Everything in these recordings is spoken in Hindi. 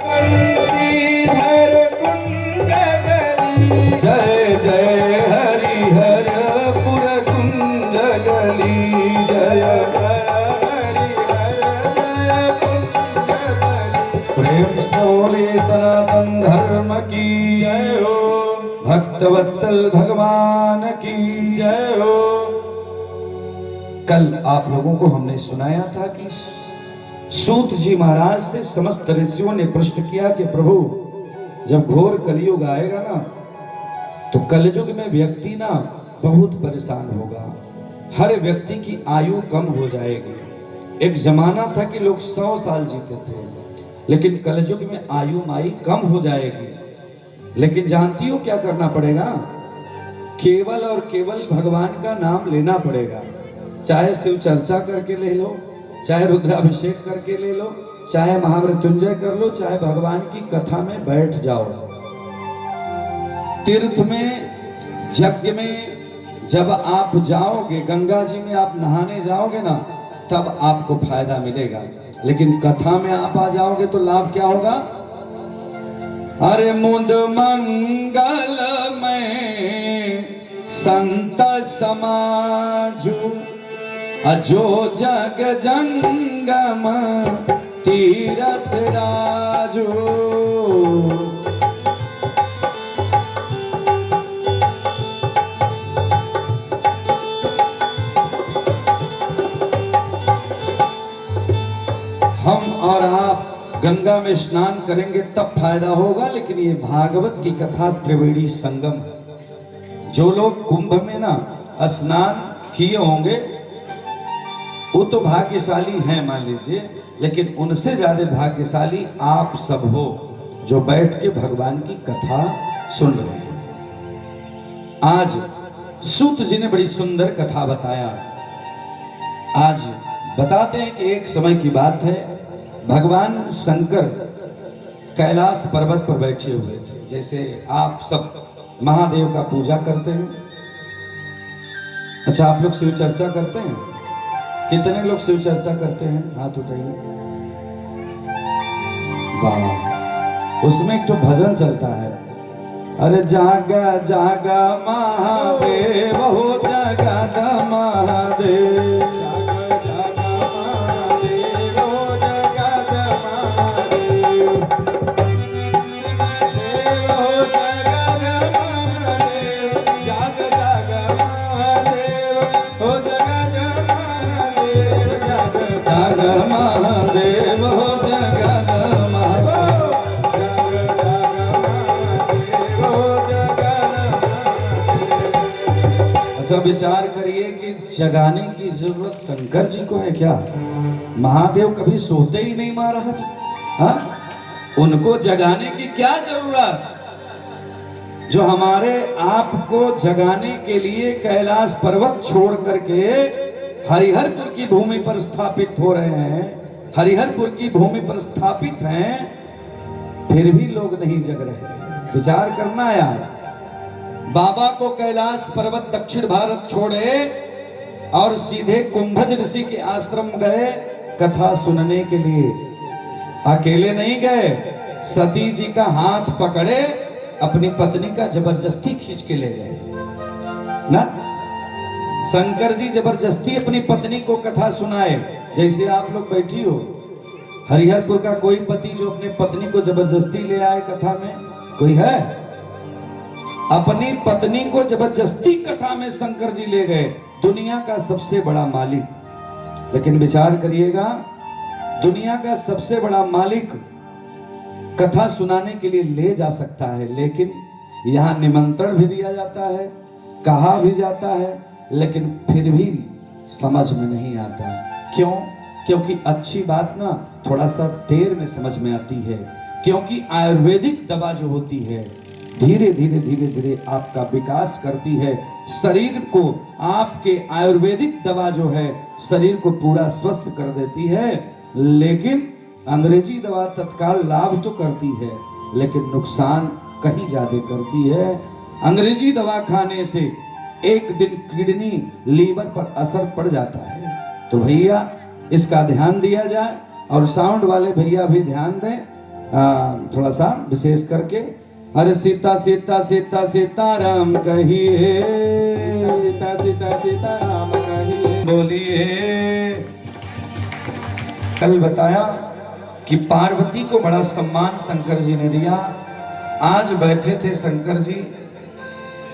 श्रीधर कुंजगली जय जय हरिहर पुर कुंजगली जय हरिहर कुंजगली। प्रेम सोले सनातन धर्म की जय हो, भक्तवत्सल भगवान की जय हो। कल आप लोगों को हमने सुनाया था कि सूत जी महाराज से समस्त ऋषियों ने प्रश्न किया कि प्रभु जब घोर कलयुग आएगा ना तो कलयुग में व्यक्ति ना बहुत परेशान होगा, हर व्यक्ति की आयु कम हो जाएगी। एक जमाना था कि लोग 100 साल जीते थे, लेकिन कलयुग में आयु माई कम हो जाएगी। लेकिन जानती हो क्या करना पड़ेगा? केवल और केवल भगवान का नाम लेना पड़ेगा। चाहे शिव चर्चा करके ले लो, चाहे रुद्राभिषेक करके ले लो, चाहे महामृत्युंजय कर लो, चाहे भगवान की कथा में बैठ जाओ। तीर्थ में, यज्ञ में जब आप जाओगे, गंगा जी में आप नहाने जाओगे ना, तब आपको फायदा मिलेगा। लेकिन कथा में आप आ जाओगे तो लाभ क्या होगा? अरे मुद मंगल में संत समाजू अजो जग जंगम तीरथ राजू। हम और आप गंगा में स्नान करेंगे तब फायदा होगा, लेकिन ये भागवत की कथा त्रिवेणी संगम। जो लोग कुंभ में ना स्नान किए होंगे वो तो भाग्यशाली हैं मान लीजिए, लेकिन उनसे ज्यादा भाग्यशाली आप सब हो जो बैठ के भगवान की कथा सुन रहे हैं। आज सूत जी ने बड़ी सुंदर कथा बताया। आज बताते हैं कि एक समय की बात है, भगवान शंकर कैलाश पर्वत पर बैठे हुए थे। जैसे आप सब महादेव का पूजा करते हैं। अच्छा, आप लोग शिव चर्चा करते हैं? कितने लोग शिव चर्चा करते हैं? हाथ उठाइए। वाह, उसमें एक तो भजन चलता है, अरे जागा जागा महादेव हो, जागा महादेव, जागा जागा महादेव हो, जागा महादेव, देव हो जागा महादेव, जागा जागा महादेव हो, जागा जागा महादेव हो, जगन महादेव, हो जगन। अच्छा, विचार करिए कि जगाने की जरूरत शंकर जी को है क्या? महादेव कभी सोते ही नहीं महाराज। हाँ, उनको जगाने की क्या जरूरत? जो हमारे आप को जगाने के लिए कैलाश पर्वत छोड़ करके हरिहरपुर की भूमि पर स्थापित हो रहे हैं, हरिहरपुर की भूमि पर स्थापित हैं, फिर भी लोग नहीं जग रहे। विचार करना यार, बाबा को कैलाश पर्वत दक्षिण भारत छोड़े और सीधे कुंभज ऋषि के आश्रम गए कथा सुनने के लिए। अकेले नहीं गए, सती जी का हाथ पकड़े अपनी पत्नी का जबरदस्ती खींच के ले गए ना। शंकर जी जबरदस्ती अपनी पत्नी को कथा सुनाए। जैसे आप लोग बैठी हो, हरिहरपुर का कोई पति जो अपनी पत्नी को जबरदस्ती ले आए कथा में? कोई है? अपनी पत्नी को जबरदस्ती कथा में शंकर जी ले गए, दुनिया का सबसे बड़ा मालिक। लेकिन विचार करिएगा, दुनिया का सबसे बड़ा मालिक कथा सुनाने के लिए ले जा सकता है, लेकिन यहाँ निमंत्रण भी दिया जाता है, कहा भी जाता है, लेकिन फिर भी समझ में नहीं आता। क्यों? क्योंकि अच्छी बात ना थोड़ा सा देर में समझ में आती है। क्योंकि आयुर्वेदिक दवा जो होती है धीरे धीरे धीरे धीरे आपका विकास करती है शरीर को। आपके आयुर्वेदिक दवा जो है शरीर को पूरा स्वस्थ कर देती है, लेकिन अंग्रेजी दवा तत्काल लाभ तो करती है, लेकिन नुकसान कहीं ज्यादा करती है। अंग्रेजी दवा खाने से एक दिन किडनी लीवर पर असर पड़ जाता है। तो भैया इसका ध्यान दिया जाए, और साउंड वाले भैया भी ध्यान दें। थोड़ा सा विशेष करके, अरे सीता सीता सीता सीताराम कहिए, सीता सीता सीताराम कहिए, बोलिए। कल बताया कि पार्वती को बड़ा सम्मान शंकर जी ने दिया। आज बैठे थे शंकर जी,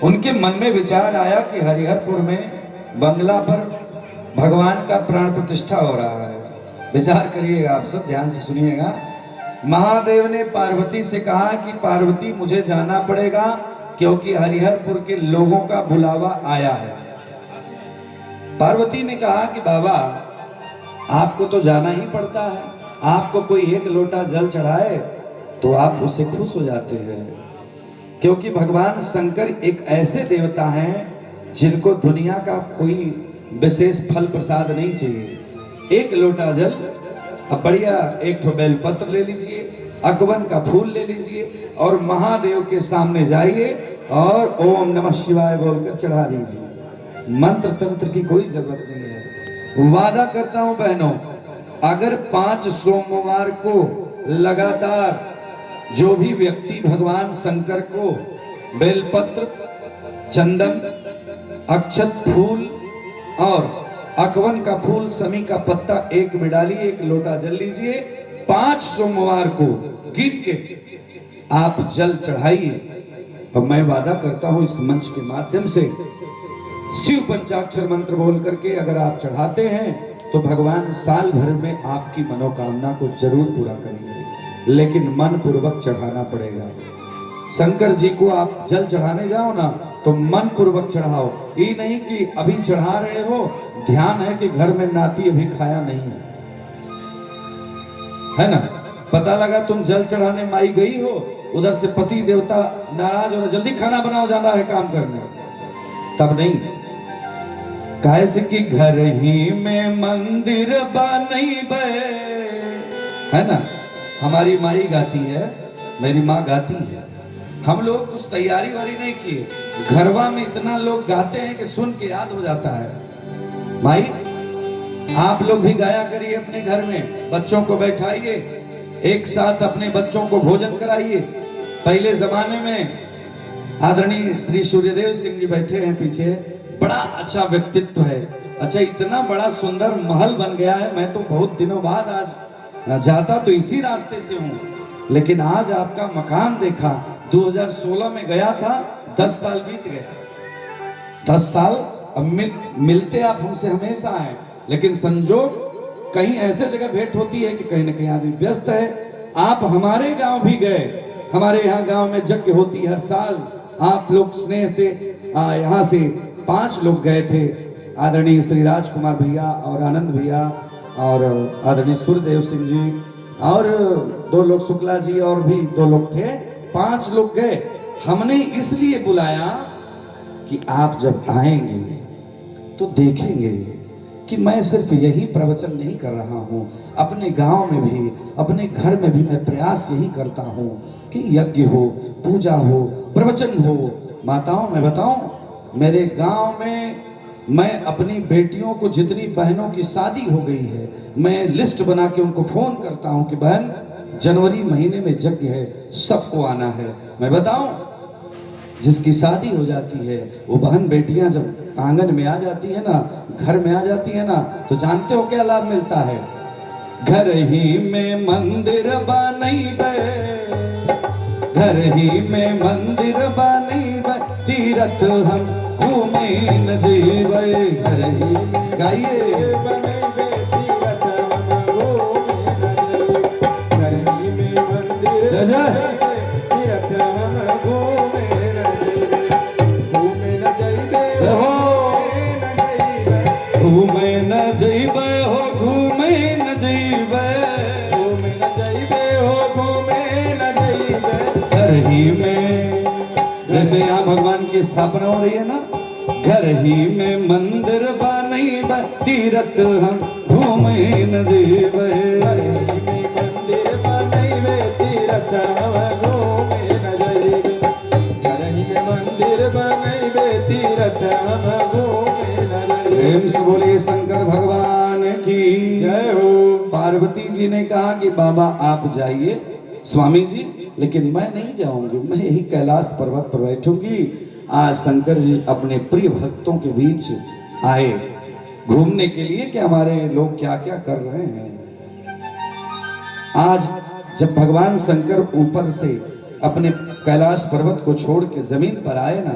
उनके मन में विचार आया कि हरिहरपुर में बंगला पर भगवान का प्राण प्रतिष्ठा हो रहा है। विचार करिएगा, आप सब ध्यान से सुनिएगा। महादेव ने पार्वती से कहा कि पार्वती मुझे जाना पड़ेगा क्योंकि हरिहरपुर के लोगों का बुलावा आया है। पार्वती ने कहा कि बाबा आपको तो जाना ही पड़ता है, आपको कोई एक लोटा जल चढ़ाए तो आप उससे खुश हो जाते हैं, क्योंकि भगवान शंकर एक ऐसे देवता हैं जिनको दुनिया का कोई विशेष फल प्रसाद नहीं चाहिए। एक लोटा जल, अब बढ़िया एक ठो बेलपत्र ले लीजिए, अकवन का फूल ले लीजिए और महादेव के सामने जाइए और ओम नमः शिवाय बोलकर चढ़ा दीजिए। मंत्र तंत्र की कोई जरूरत नहीं है। वादा करता हूं बहनों, अगर 5 सोमवार को लगातार जो भी व्यक्ति भगवान शंकर को बेलपत्र, चंदन, अक्षत फूल और अकवन का फूल, समी का पत्ता एक में डालिए, एक लोटा जल लीजिए, 5 सोमवार को गिन के आप जल चढ़ाइए। और मैं वादा करता हूं इस मंच के माध्यम से शिव पंचाक्षर मंत्र बोल करके अगर आप चढ़ाते हैं तो भगवान साल भर में आपकी मनोकामना को जरूर पूरा करेंगे, लेकिन मन पूर्वक चढ़ाना पड़ेगा। शंकर जी को आप जल चढ़ाने जाओ ना तो मन पूर्वक चढ़ाओ, ये नहीं कि अभी चढ़ा रहे हो, ध्यान है कि घर में नाती अभी खाया नहीं है ना, पता लगा तुम जल चढ़ाने माई गई हो, उधर से पति देवता नाराज हो रहे, जल्दी खाना बनाओ, जाना है काम करने, तब नहीं। कैसे कि घर ही में मंदिर बनैबे, है ना, हमारी माई गाती है, मेरी माँ गाती है। हम लोग कुछ तैयारी वारी नहीं किए, घरवा में इतना लोग गाते हैं कि सुन के याद हो जाता है। माई आप लोग भी गाया करिए अपने घर में, बच्चों को बैठाइए, एक साथ अपने बच्चों को भोजन कराइए। पहले जमाने में आदरणीय श्री सूर्यदेव सिंह जी बैठे हैं पीछे, बड़ा अच्छा व्यक्तित्व है। अच्छा, इतना बड़ा सुंदर महल बन गया है। मैं तो बहुत दिनों बाद आज जाता तो इसी रास्ते से हूँ, लेकिन आज आपका मकान देखा। 2016 में गया था, 10 साल बीत गया। 10 साल अब मिलते आप हमसे हमेशा हैं, लेकिन संजोग कहीं ऐसे जगह भेंट होती है कि कहीं ना कहीं आदमी व्यस्त है। आप हमारे गांव भी गए, हमारे यहाँ गांव में यज्ञ होती है हर साल। आप लोग स्नेह से यहाँ से 5 लोग गए थे, आदरणीय श्री राजकुमार भैया और आनंद भैया और आदरणीय सूर्यदेव सिंह जी और 2 लोग शुक्ला जी और भी 2 लोग थे, 5 लोग गए। हमने इसलिए बुलाया कि आप जब आएंगे तो देखेंगे कि मैं सिर्फ यही प्रवचन नहीं कर रहा हूँ, अपने गांव में भी, अपने घर में भी मैं प्रयास यही करता हूँ कि यज्ञ हो, पूजा हो, प्रवचन हो। माताओं मैं बताऊं, मेरे गांव में मैं अपनी बेटियों को, जितनी बहनों की शादी हो गई है, मैं लिस्ट बना के उनको फोन करता हूं कि बहन जनवरी महीने में यज्ञ है, सबको आना है। मैं बताऊं, जिसकी शादी हो जाती है वो बहन बेटियां जब आंगन में आ जाती है ना, घर में आ जाती है ना, तो जानते हो क्या लाभ मिलता है? घर ही में मंदिर बनैबे, घर ही में मंदिर बनैबे, तीरथ हम घूमे न जीवे। घर ही गाइए, बनैबे तीरथ हम घूमे न जइबे, घर ही में मंदिर बनैबे, तीरथ हम घूमे न जइबे, घूमे न जइबे हो, घूमे न जइबे हो, घूमे न जइबे, घूमे न जइबे हो, घूमे न जइबे। घर ही में, जैसे यहाँ भगवान की स्थापना हो रही है ना, घर ही में मंदिर बनैबे, तीरथ हम घूमे न जइबे। घर ही में मंदिर बनैबे, तीरथ हम घूमे न जइबे, घर ही में मंदिर बनैबे, तीरथ हम घूमे न जइबे। प्रेम से बोलिए शंकर भगवान की जय हो। पार्वती जी ने कहा कि बाबा आप जाइए, स्वामी जी लेकिन मैं नहीं जाऊंगी, मैं यही कैलाश पर्वत पर बैठूंगी। आज शंकर जी अपने प्रिय भक्तों के बीच आए घूमने के लिए कि हमारे लोग क्या क्या कर रहे हैं। आज जब भगवान शंकर ऊपर से अपने कैलाश पर्वत को छोड़ के जमीन पर आए ना,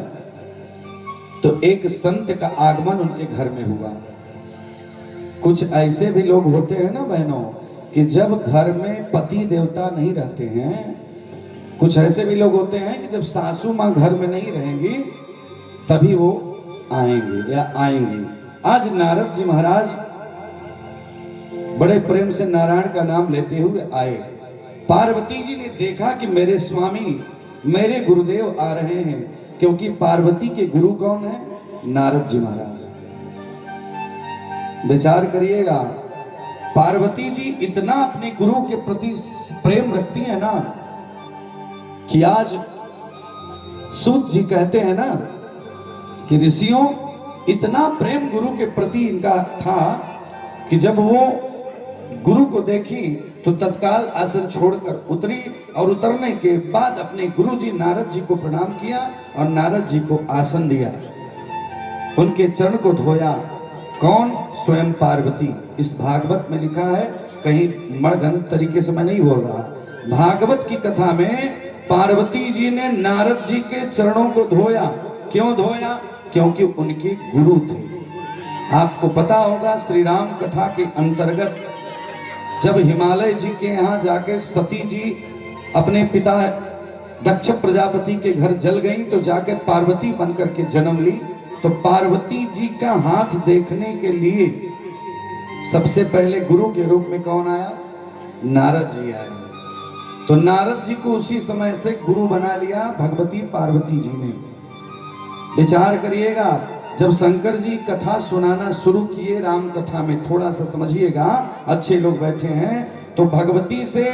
तो एक संत का आगमन उनके घर में हुआ। कुछ ऐसे भी लोग होते हैं ना बहनों कि जब घर में पति देवता नहीं रहते हैं, कुछ ऐसे भी लोग होते हैं कि जब सासू माँ घर में नहीं रहेंगी तभी वो आएंगे या आएंगी। आज नारद जी महाराज बड़े प्रेम से नारायण का नाम लेते हुए आए। पार्वती जी ने देखा कि मेरे स्वामी मेरे गुरुदेव आ रहे हैं, क्योंकि पार्वती के गुरु कौन है? नारद जी महाराज। विचार करिएगा, पार्वती जी इतना अपने गुरु के प्रति प्रेम रखती है ना कि आज सूत जी कहते हैं ना कि ऋषियों इतना प्रेम गुरु के प्रति इनका था कि जब वो गुरु को देखी तो तत्काल आसन छोड़कर उतरी और उतरने के बाद अपने गुरु जी नारद जी को प्रणाम किया और नारद जी को आसन दिया, उनके चरण को धोया। कौन? स्वयं पार्वती। इस भागवत में लिखा है, कहीं मणगन तरीके से मैं नहीं बोल रहा, भागवत की कथा में पार्वती जी ने नारद जी के चरणों को धोया। क्यों धोया? क्योंकि उनके गुरु थे। आपको पता होगा श्री राम कथा के अंतर्गत जब हिमालय जी के यहाँ जाके सती जी अपने पिता दक्ष प्रजापति के घर जल गई तो जाकर पार्वती बनकर के जन्म ली। तो पार्वती जी का हाथ देखने के लिए सबसे पहले गुरु के रूप में कौन आया? नारद जी आए। तो नारद जी को उसी समय से गुरु बना लिया भगवती पार्वती जी ने। विचार करिएगा, जब शंकर जी कथा सुनाना शुरू किए राम कथा में, थोड़ा सा समझिएगा, अच्छे लोग बैठे हैं, तो भगवती से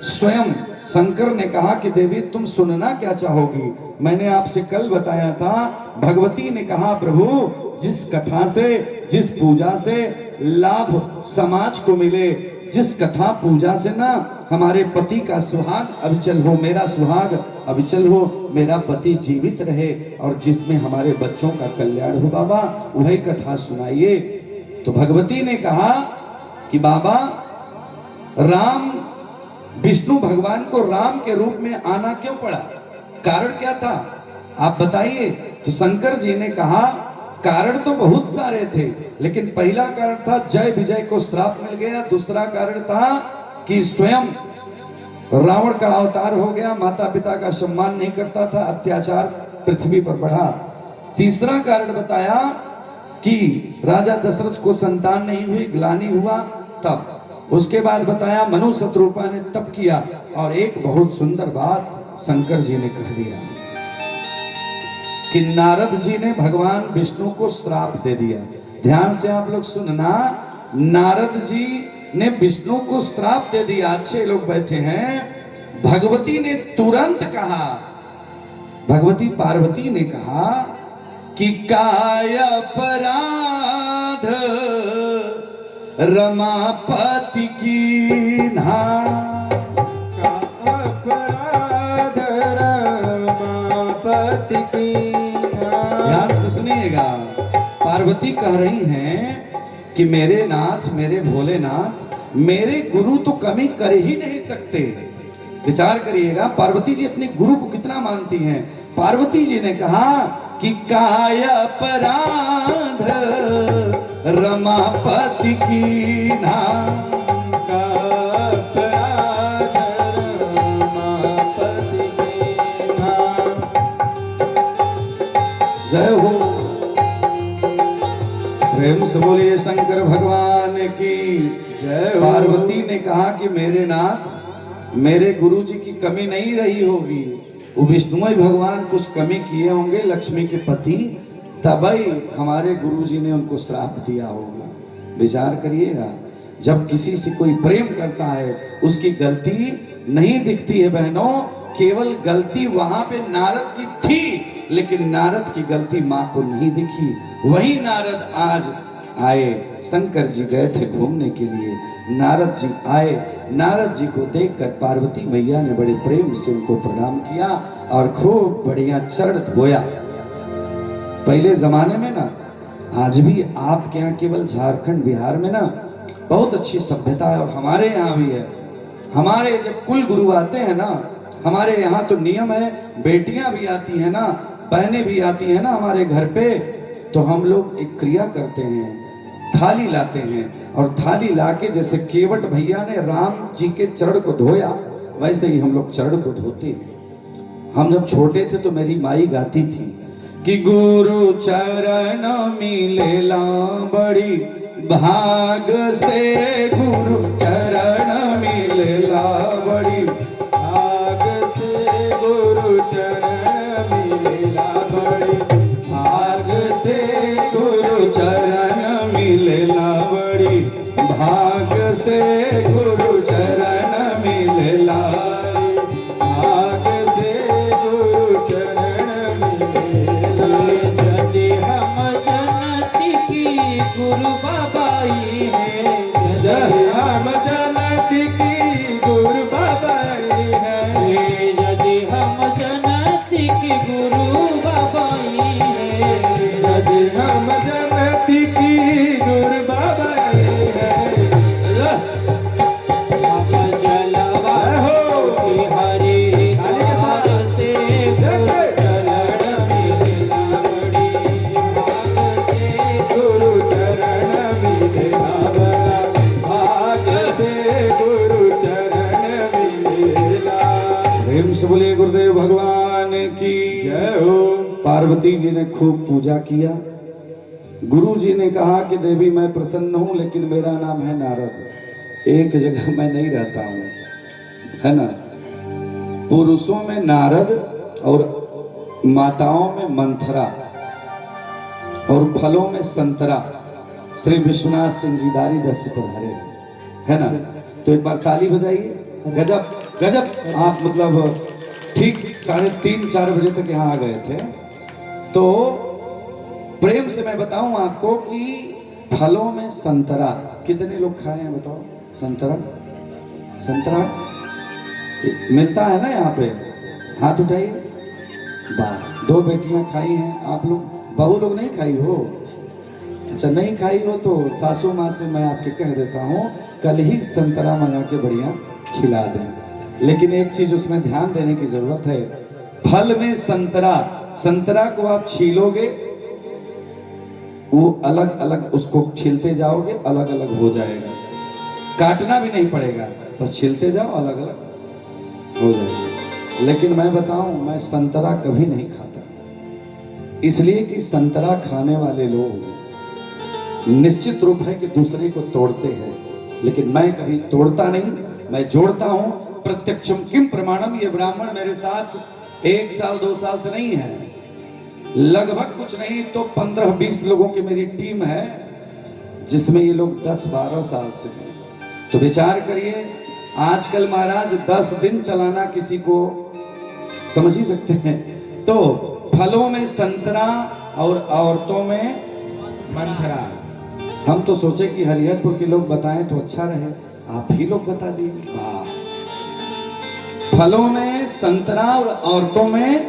स्वयं शंकर ने कहा कि देवी तुम सुनना क्या चाहोगी? मैंने आपसे कल बताया था, भगवती ने कहा प्रभु जिस कथा से जिस पूजा से लाभ समाज को मिले, जिस कथा पूजा से ना हमारे पति का सुहाग अविचल हो, मेरा सुहाग अविचल हो, मेरा पति जीवित रहे और जिसमें हमारे बच्चों का कल्याण हो बाबा, वही कथा सुनाइए। तो भगवती ने कहा कि बाबा राम विष्णु भगवान को राम के रूप में आना क्यों पड़ा? कारण क्या था आप बताइए। तो शंकर जी ने कहा कारण तो बहुत सारे थे, लेकिन पहला कारण था जय विजय को श्राप मिल गया। दूसरा कारण था कि स्वयं रावण का अवतार हो गया, माता पिता का सम्मान नहीं करता था, अत्याचार पृथ्वी पर बढ़ा। तीसरा कारण बताया कि राजा दशरथ को संतान नहीं हुई, ग्लानि हुआ तब। उसके बाद बताया मनु शत्रुपा ने तप किया, और एक बहुत सुंदर बात शंकर जी ने कह दिया कि नारद जी ने भगवान विष्णु को श्राप दे दिया। ध्यान से आप लोग सुनना, नारद जी ने विष्णु को श्राप दे दिया। अच्छे लोग बैठे हैं। भगवती ने तुरंत कहा, भगवती पार्वती ने कहा कि काय अपराध रमापति की ना, अपराध रमापति की। ध्यान से सुनिएगा, पार्वती कह रही हैं कि मेरे नाथ, मेरे भोलेनाथ, मेरे गुरु तो कमी कर ही नहीं सकते। विचार करिएगा, पार्वती जी अपने गुरु को कितना मानती हैं। पार्वती जी ने कहा कि काय अपराध रमापति की ना, जय हो। प्रेम से बोलिए शंकर भगवान की जय। पार्वती ने कहा कि मेरे नाथ, मेरे गुरु जी की कमी नहीं रही होगी, वो विष्णु भगवान कुछ कमी किए होंगे, लक्ष्मी के पति, तभी हमारे गुरु जी ने उनको श्राप दिया होगा। विचार करिएगा, जब किसी से कोई प्रेम करता है उसकी गलती नहीं दिखती है बहनों, केवल गलती वहां पे नारद की थी, लेकिन नारद की गलती मां को नहीं दिखी। वही नारद आज आए, शंकर जी गए थे घूमने के लिए, नारद जी आए, नारद जी को देखकर पार्वती मैया ने बड़े प्रेम से उनको प्रणाम किया और खूब बढ़िया चरण धोया। पहले जमाने में ना, आज भी आपके यहाँ केवल झारखंड बिहार में ना बहुत अच्छी सभ्यता है, और हमारे यहाँ भी है। हमारे जब कुल गुरु आते हैं ना, हमारे यहाँ तो नियम है, बेटियां भी आती हैं ना, बहनें भी आती हैं ना हमारे घर पे, तो हम लोग एक क्रिया करते हैं, थाली लाते हैं, और थाली लाके जैसे केवट भैया ने राम जी के चरण को धोया, वैसे ही हम लोग चरण को धोते हैं। हम जब छोटे थे तो मेरी माई गाती थी कि गुरु चरण मिलेला बड़ी भाग से, गुरु चरण मिलेला बड़ी भाग से, गुरु चरण मिलेला बड़ी भाग से, गुरु चरण मिलेला बड़ी भाग से, गुरु चरण मिलेला भाग से, गुरु चरण मिलेला। यदि हम जनती की गुरु बाबाई है, जय हम जनती की गुरु बाबाई है, यदि हम जनती की गुरु बाबाई है, यदि हम जनती की गुरु बाबाई है, हम जलवा की हरि द्वार से गुरु चरण मिलेला बड़ी भाग से, गुरु चरण मिलेला बड़ा भाग से, गुरु चरण मिलेला। प्रेम से बोलिए गुरुदेव भगवान की जय हो। पार्वती जी ने खूब पूजा किया। गुरु जी ने कहा कि देवी मैं प्रसन्न हूं, लेकिन मेरा नाम है नारद, एक जगह मैं नहीं रहता हूं, है ना। पुरुषों में नारद और माताओं में मंथरा और फलों में संतरा। श्री विश्वनाथ सिंह जी दारी दस पधारे, है ना। तो एक बार ताली बजाइए। गजब गजब, आप मतलब ठीक 3:30-4 बजे तक यहाँ आ गए थे। तो प्रेम से मैं बताऊं आपको कि फलों में संतरा कितने लोग खाए हैं बताओ। संतरा संतरा मिलता है ना यहाँ पे, हाथ उठाइए। वाह, 2 बेटियां खाई हैं आप लोग, बहू लोग नहीं खाई हो? अच्छा नहीं खाई हो तो सासू माँ से मैं आपके कह देता हूँ कल ही संतरा मंगा के बढ़िया खिला दें। लेकिन एक चीज उसमें ध्यान देने की जरूरत है, फल में संतरा, संतरा को आप छीलोगे, वो अलग अलग उसको छीलते जाओगे, अलग अलग हो जाएगा, काटना भी नहीं पड़ेगा, बस छीलते जाओ अलग अलग हो जाएगा। लेकिन मैं बताऊं, मैं संतरा कभी नहीं खाता, इसलिए कि संतरा खाने वाले लोग निश्चित रूप है कि दूसरे को तोड़ते हैं, लेकिन मैं कभी तोड़ता नहीं, मैं जोड़ता हूं। प्रत्यक्षम किम प्रमाणम, ये ब्राह्मण मेरे साथ 1 साल 2 साल से नहीं है, लगभग कुछ नहीं तो 15-20 लोगों की मेरी टीम है, जिसमें ये लोग 10-12 साल से हैं। तो विचार करिए, आजकल महाराज 10 दिन चलाना किसी को समझ ही सकते हैं। तो फलों में संतरा और औरतों में मंथरा। हम तो सोचे कि हरिहरपुर के लोग बताएं तो अच्छा रहे, आप ही लोग बता दिए। वाह, फलों में संतरा और औरतों में,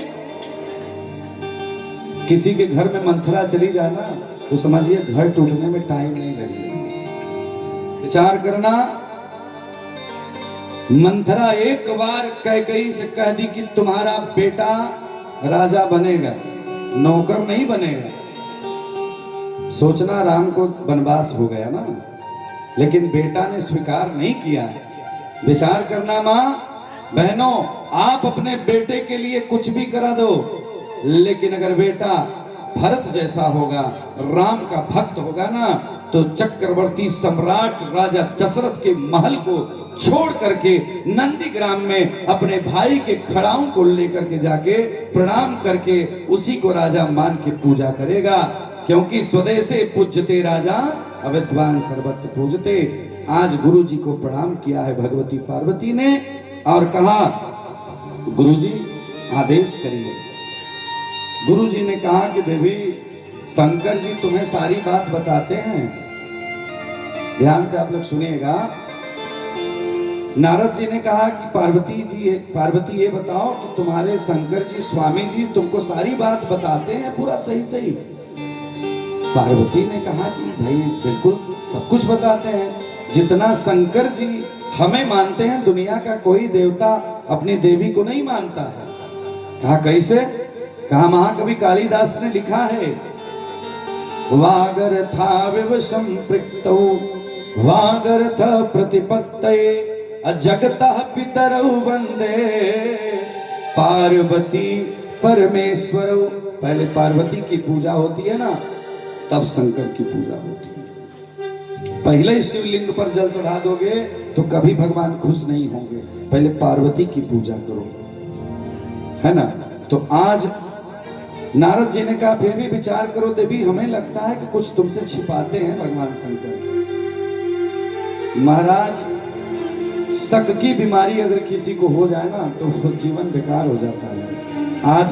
किसी के घर में मंथरा चली जाना तो समझिए घर टूटने में टाइम नहीं लगेगा। विचार करना, मंथरा एक बार कैकेयी से कह दी कि तुम्हारा बेटा राजा बनेगा, नौकर नहीं बनेगा। सोचना राम को वनवास हो गया ना, लेकिन बेटा ने स्वीकार नहीं किया। विचार करना माँ बहनों, आप अपने बेटे के लिए कुछ भी करा दो, लेकिन अगर बेटा भरत जैसा होगा, राम का भक्त होगा ना, तो चक्रवर्ती सम्राट राजा दशरथ के महल को छोड़ करके नंदीग्राम में अपने भाई के खड़ाओं को लेकर के जाके प्रणाम करके उसी को राजा मान के पूजा करेगा। क्योंकि स्वदेशे पूज्यते राजा अविद्वान सर्वत्र पूजते। आज गुरु जी को प्रणाम किया है भगवती पार्वती ने और कहा गुरु जी आदेश करिए। गुरु जी ने कहा कि देवी शंकर जी तुम्हें सारी बात बताते हैं। ध्यान से आप लोग सुनिएगा। नारद जी ने कहा कि पार्वती ये बताओ कि तुम्हारे शंकर जी स्वामी जी तुमको सारी बात बताते हैं पूरा सही सही? पार्वती ने कहा कि भाई बिल्कुल सब कुछ बताते हैं। जितना शंकर जी हमें मानते हैं दुनिया का कोई देवता अपनी देवी को नहीं मानता है। कहा कैसे? कहा महाकवि कालिदास ने लिखा है, वागर्था विव संपृक्तौ वागर्थ प्रतिपत्तये जगतः पितरौ वंदे पार्वती परमेश्वरौ। पहले पार्वती की पूजा होती है ना, तब शंकर की पूजा होती है। पहले शिवलिंग पर जल चढ़ा दोगे तो कभी भगवान खुश नहीं होंगे। पहले पार्वती की पूजा करो, है ना। तो आज नारद जी ने कहा फिर भी विचार करो देवी, हमें लगता है कि कुछ तुमसे छिपाते हैं भगवान शंकर। महाराज, शक की बीमारी अगर किसी को हो जाए ना तो वो जीवन बेकार हो जाता है। आज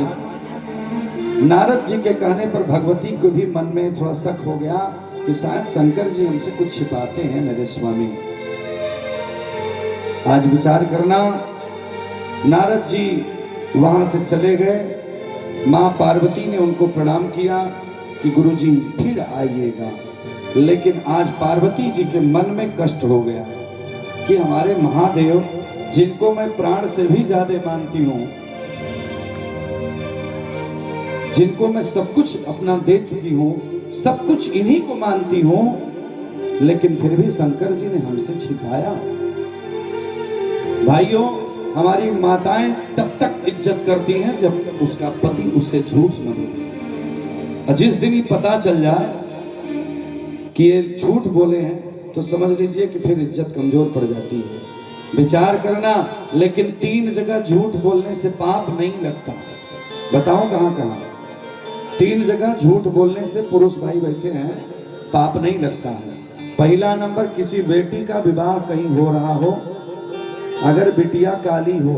नारद जी के कहने पर भगवती को भी मन में थोड़ा शक हो गया कि शायद शंकर जी हमसे कुछ छिपाते हैं मेरे स्वामी। आज विचार करना, नारद जी वहां से चले गए। मां पार्वती ने उनको प्रणाम किया कि गुरुजी फिर आइएगा। लेकिन आज पार्वती जी के मन में कष्ट हो गया कि हमारे महादेव, जिनको मैं प्राण से भी ज्यादा मानती हूँ, जिनको मैं सब कुछ अपना दे चुकी हूँ, सब कुछ इन्हीं को मानती हूँ, लेकिन फिर भी शंकर जी ने हमसे छिपाया। भाइयों, हमारी माताएं तब तक इज्जत करती हैं जब उसका पति उससे झूठ न बोले। और जिस दिन ही पता चल जाए कि ये झूठ बोले हैं तो समझ लीजिए कि फिर इज्जत कमजोर पड़ जाती है। विचार करना, लेकिन 3 जगह झूठ बोलने से पाप नहीं लगता। बताओ कहां कहां? 3 जगह झूठ बोलने से पुरुष भाई बैठे हैं, पाप नहीं लगता है। पहला नंबर, किसी बेटी का विवाह कहीं हो रहा हो, अगर बिटिया काली हो,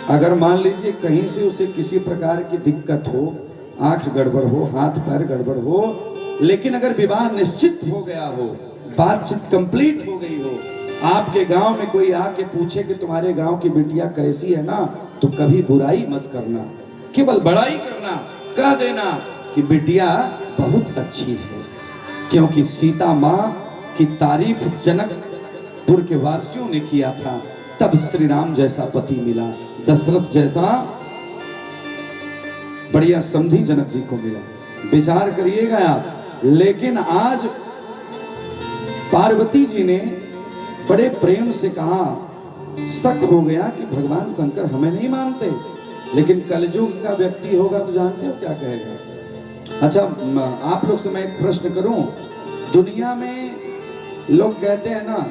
अगर मान लीजिए कहीं से उसे किसी प्रकार की दिक्कत हो, आंख गड़बड़ हो, हाथ पैर गड़बड़ हो, लेकिन अगर विवाह निश्चित हो गया हो, बातचीत कंप्लीट हो गई हो, आपके गांव में कोई आके पूछे कि तुम्हारे गांव की बिटिया कैसी है ना, तो कभी बुराई मत करना, केवल बड़ाई करना। कह देना कि बिटिया बहुत अच्छी है, क्योंकि सीता माँ की तारीफ जनकपुर के वासियों ने किया था, तब श्री राम जैसा पति मिला, दशरथ जैसा बढ़िया समधी जनक जी को मिला। विचार करिएगा आप। लेकिन आज पार्वती जी ने बड़े प्रेम से कहा, शक हो गया कि भगवान शंकर हमें नहीं मानते। लेकिन कलयुग का व्यक्ति होगा तो जानते हो क्या कहेगा? अच्छा, आप लोग से मैं एक प्रश्न करूं। दुनिया में लोग कहते हैं ना,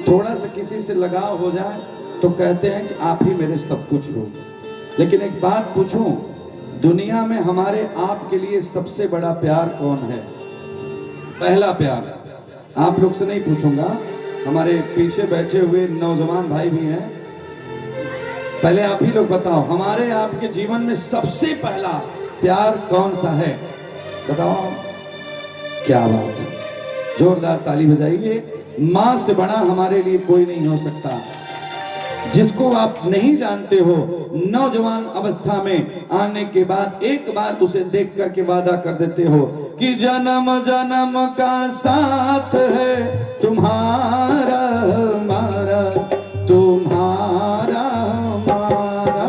थोड़ा सा किसी से लगाव हो जाए तो कहते हैं कि आप ही मेरे सब कुछ हो। लेकिन एक बात पूछूं, दुनिया में हमारे आपके लिए सबसे बड़ा प्यार कौन है? पहला प्यार आप लोग से नहीं पूछूंगा, हमारे पीछे बैठे हुए नौजवान भाई भी हैं, पहले आप ही लोग बताओ, हमारे आपके जीवन में सबसे पहला प्यार कौन सा है? बताओ। क्या बात है, जोरदार ताली बजाइए। मां से बड़ा हमारे लिए कोई नहीं हो सकता। जिसको आप नहीं जानते हो, नौजवान अवस्था में आने के बाद एक बार उसे देख करके वादा कर देते हो कि जन्म जन्म का साथ है तुम्हारा हमारा, तुम्हारा हमारा,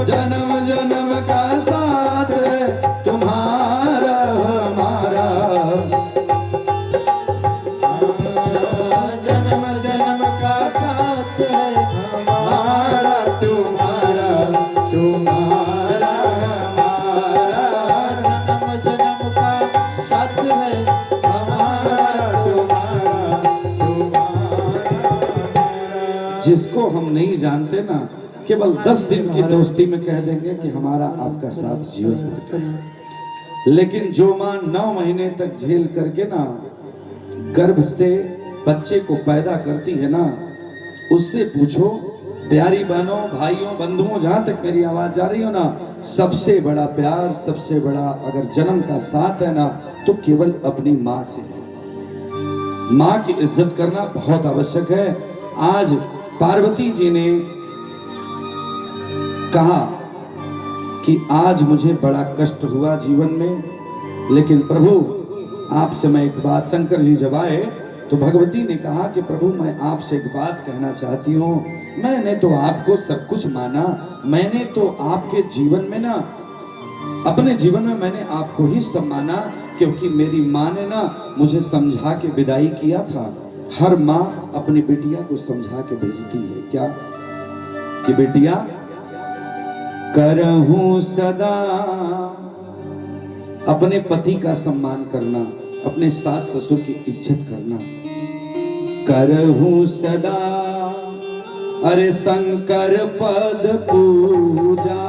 जन्म जन्म का साथ है तुम्हारा हमारा, जन्म जन्म का साथ है हमारा तुम्हारा, तुम्हारा हमारा, जन्म जन्म का साथ है हमारा तुम्हारा, तुम्हारा हमारा। जिसको हम नहीं जानते ना, केवल 10 दिन की दोस्ती में कह देंगे कि हमारा आपका साथ जीवन भर। लेकिन जो मां 9 महीने तक झेल करके ना गर्भ से बच्चे को पैदा करती है ना, उससे पूछो प्यारी बहनों, भाइयों, बंधुओं, जहां तक मेरी आवाज जा रही हो ना, सबसे बड़ा प्यार, सबसे बड़ा अगर जन्म का साथ है ना, तो केवल अपनी माँ से है। माँ की इज्जत करना बहुत आवश्यक है। आज पार्वती जी ने कहा कि आज मुझे बड़ा कष्ट हुआ जीवन में, लेकिन प्रभु आपसे मैं एक बात, शंकर जी जब आए तो भगवती ने कहा कि प्रभु मैं आपसे एक बात कहना चाहती हूँ। मैंने तो आपको सब कुछ माना, मैंने तो आपके जीवन में ना, अपने जीवन में मैंने आपको ही सब माना, क्योंकि मेरी माँ ने ना मुझे समझा के विदाई किया था। हर माँ अपनी बिटिया को समझा के भेजती है क्या, कि बिटिया करहूं सदा अपने पति का सम्मान करना, अपने सास ससुर की इज्जत करना। करहूं सदा अरे शंकर पद पूजा,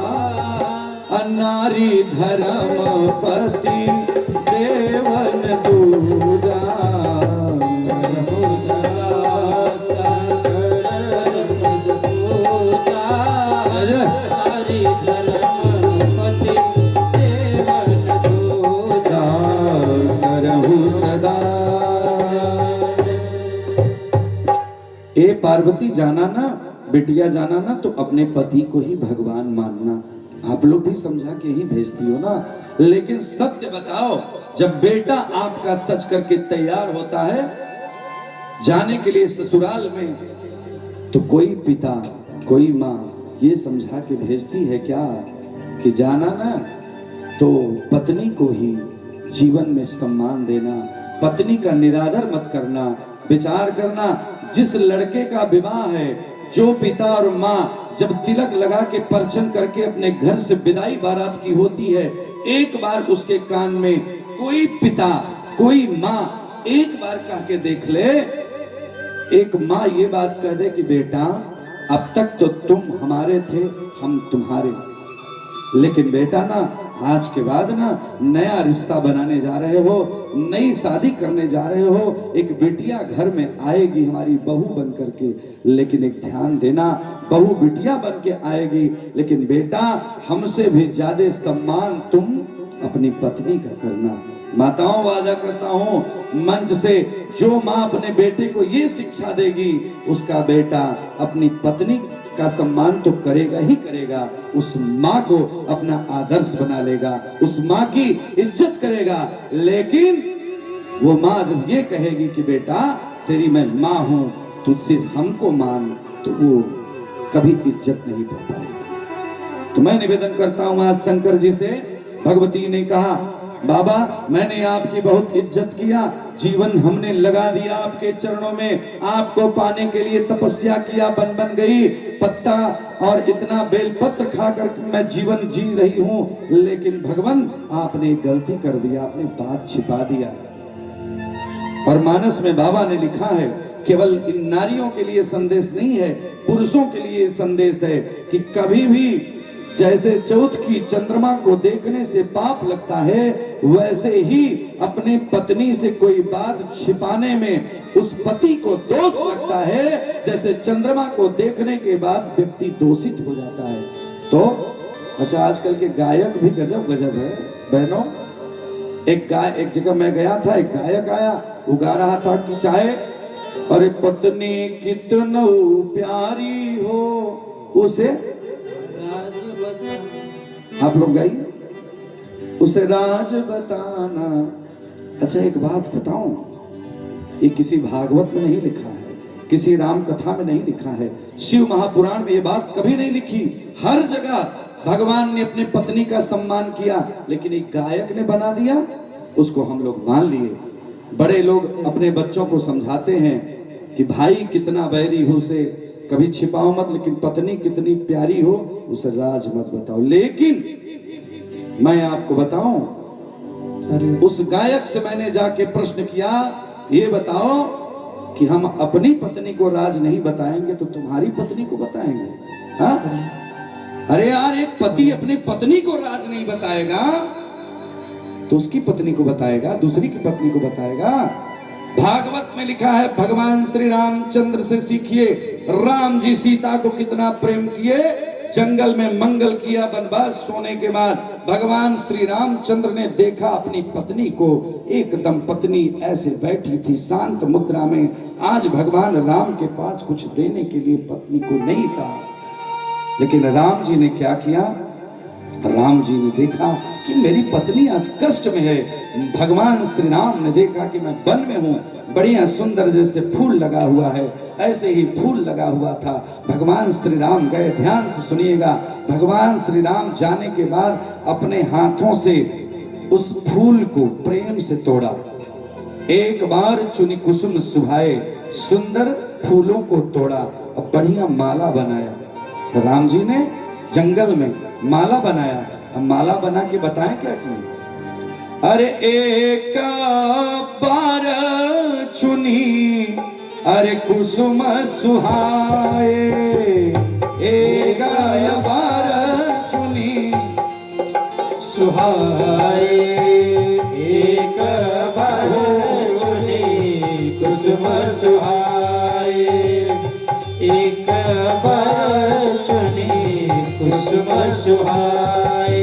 नारी धर्म पति देवन दूजा। करहूं सदा शंकर पद पूजा, नारी धर्म पति देवन दूजा। करहूं सदा। ए पार्वती जाना ना, बिटिया जाना ना, तो अपने पति को ही भगवान मानना। आप लोग भी समझा के ही भेजती हो ना, लेकिन सत्य बताओ, जब बेटा आपका सच करके तैयार होता है जाने के लिए ससुराल में, तो कोई पिता, कोई माँ ये समझा के भेजती है क्या कि जाना ना तो पत्नी को ही जीवन में सम्मान देना, पत्नी का निरादर मत करना। विचार करना, जिस लड़के का विवाह है, जो पिता और माँ जब तिलक लगा के परछन करके अपने घर से विदाई बारात की होती है, एक बार उसके कान में कोई पिता, कोई माँ एक बार कह के देख ले, एक माँ ये बात कह दे कि बेटा अब तक तो तुम हमारे थे, हम तुम्हारे, लेकिन बेटा ना आज के बाद ना नया रिश्ता बनाने जा रहे हो, नई शादी करने जा रहे हो, एक बिटिया घर में आएगी हमारी बहू बन करके, लेकिन एक ध्यान देना, बहू बिटिया बन के आएगी, लेकिन बेटा हमसे भी ज्यादा सम्मान तुम अपनी पत्नी का करना। माताओं, वादा करता हूं मंच से, जो माँ अपने बेटे को ये शिक्षा देगी, उसका बेटा अपनी पत्नी का सम्मान तो करेगा ही करेगा, उस माँ को अपना आदर्श बना लेगा, उस माँ की इज्जत करेगा। लेकिन वो माँ जब ये कहेगी कि बेटा तेरी मैं माँ हूं, तू सिर्फ हमको मान, तो वो कभी इज्जत नहीं पा पाएगी। तो मैं निवेदन करता हूं आज शंकर जी से, भगवती ने कहा बाबा मैंने आपकी बहुत इज्जत किया, जीवन हमने लगा दिया आपके चरणों में, आपको पाने के लिए तपस्या किया, बन बन गई पत्ता और इतना बेलपत्र खाकर मैं जीवन जी रही हूं, लेकिन भगवान आपने गलती कर दिया, आपने बात छिपा दिया। और मानस में बाबा ने लिखा है, केवल इन नारियों के लिए संदेश नहीं है, पुरुषों के लिए संदेश है कि कभी भी जैसे चौथ की चंद्रमा को देखने से पाप लगता है, वैसे ही अपने पत्नी से कोई बात छिपाने में उस पति को दोष लगता है, जैसे चंद्रमा को देखने के बाद व्यक्ति दोषित हो जाता है। तो अच्छा, आजकल के गायक भी गजब गजब है बहनों। एक जगह मैं गया था, एक गायक आया, वो गा रहा था कि चाहे अरे पत्नी कितना प्यारी हो उसे, आप लोग गाइए, उसे राज बताना। अच्छा एक बात बताऊं, ये किसी भागवत में नहीं लिखा है, किसी राम कथा में नहीं लिखा है, शिव महापुराण में ये बात कभी नहीं लिखी। हर जगह भगवान ने अपनी पत्नी का सम्मान किया, लेकिन एक गायक ने बना दिया, उसको हम लोग मान लिए। बड़े लोग अपने बच्चों को समझाते हैं कि भाई कितना बैरी हो उसे कभी छिपाओ मत, लेकिन पत्नी कितनी प्यारी हो उसे राज मत बताओ। लेकिन मैं आपको बताऊं, उस गायक से मैंने जाके प्रश्न किया, ये बताओ कि हम अपनी पत्नी को राज नहीं बताएंगे तो तुम्हारी पत्नी को बताएंगे? हाँ? अरे यार, एक पति अपनी पत्नी को राज नहीं बताएगा तो उसकी पत्नी को बताएगा, दूसरी की पत्नी को बताएगा। भागवत में लिखा है भगवान श्री रामचंद्र से सीखिए, राम जी सीता को कितना प्रेम किए, जंगल में मंगल किया, वनवास सोने के बाद भगवान श्री रामचंद्र ने देखा अपनी पत्नी को, एकदम पत्नी ऐसे बैठी थी शांत मुद्रा में। आज भगवान राम के पास कुछ देने के लिए पत्नी को नहीं था, लेकिन राम जी ने क्या किया, राम जी ने देखा कि मेरी पत्नी आज कष्ट में है। भगवान श्री राम ने देखा कि मैं वन में हूँ, बढ़िया सुंदर जैसे फूल लगा हुआ है, ऐसे ही फूल लगा हुआ था। भगवान श्री राम गए, ध्यान से सुनिएगा, भगवान श्री राम जाने के बाद अपने हाथों से उस फूल को प्रेम से तोड़ा। एक बार चुनी कुसुम सुहाए, सुंदर फूलों को तोड़ा और बढ़िया माला बनाया। राम जी ने जंगल में माला बनाया। अब माला बना के बताएं क्या किया, अरे एक बार चुनी अरे कुसुम सुहाए, एक बार चुनी सुहाए, एक बार चुनी कुसुम सुहाए, एक बार चुनी कुसुम सुहाए,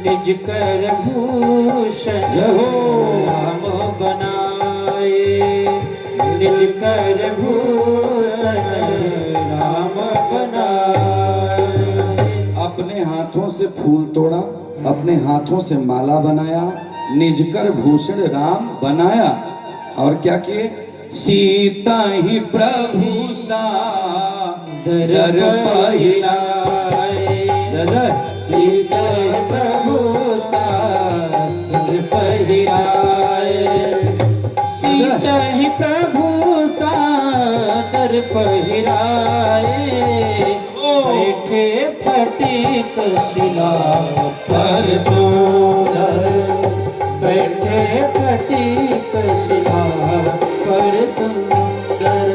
निज कर भूषण राम बनाए, निज कर भूषण राम बनाए। अपने हाथों से फूल तोड़ा, अपने हाथों से माला बनाया, निज कर भूषण राम बनाया, और क्या किए, सीता ही प्रभु सा दर पहिराए, सीता प्रभु सा दर पहिराए, सीता ही प्रभु सा दर पहिराए, बैठे फटिक शिला पर सुंदर, बैठे फटिक शिला पर सुंदर।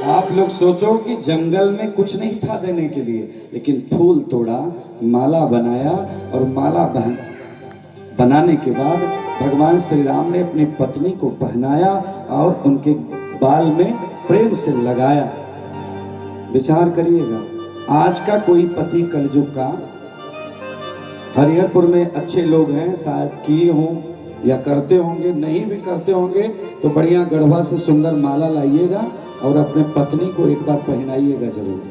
आप लोग सोचो कि जंगल में कुछ नहीं था देने के लिए, लेकिन फूल तोड़ा, माला बनाया, और माला बनाने के बाद भगवान श्री राम ने अपनी पत्नी को पहनाया और उनके बाल में प्रेम से लगाया। विचार करिएगा, आज का कोई पति कलयुग का, हरिहरपुर में अच्छे लोग हैं, शायद किए हों या करते होंगे, नहीं भी करते होंगे तो बढ़िया गढ़वा से सुंदर माला लाइएगा और अपने पत्नी को एक बार पहनाइएगा जरूर।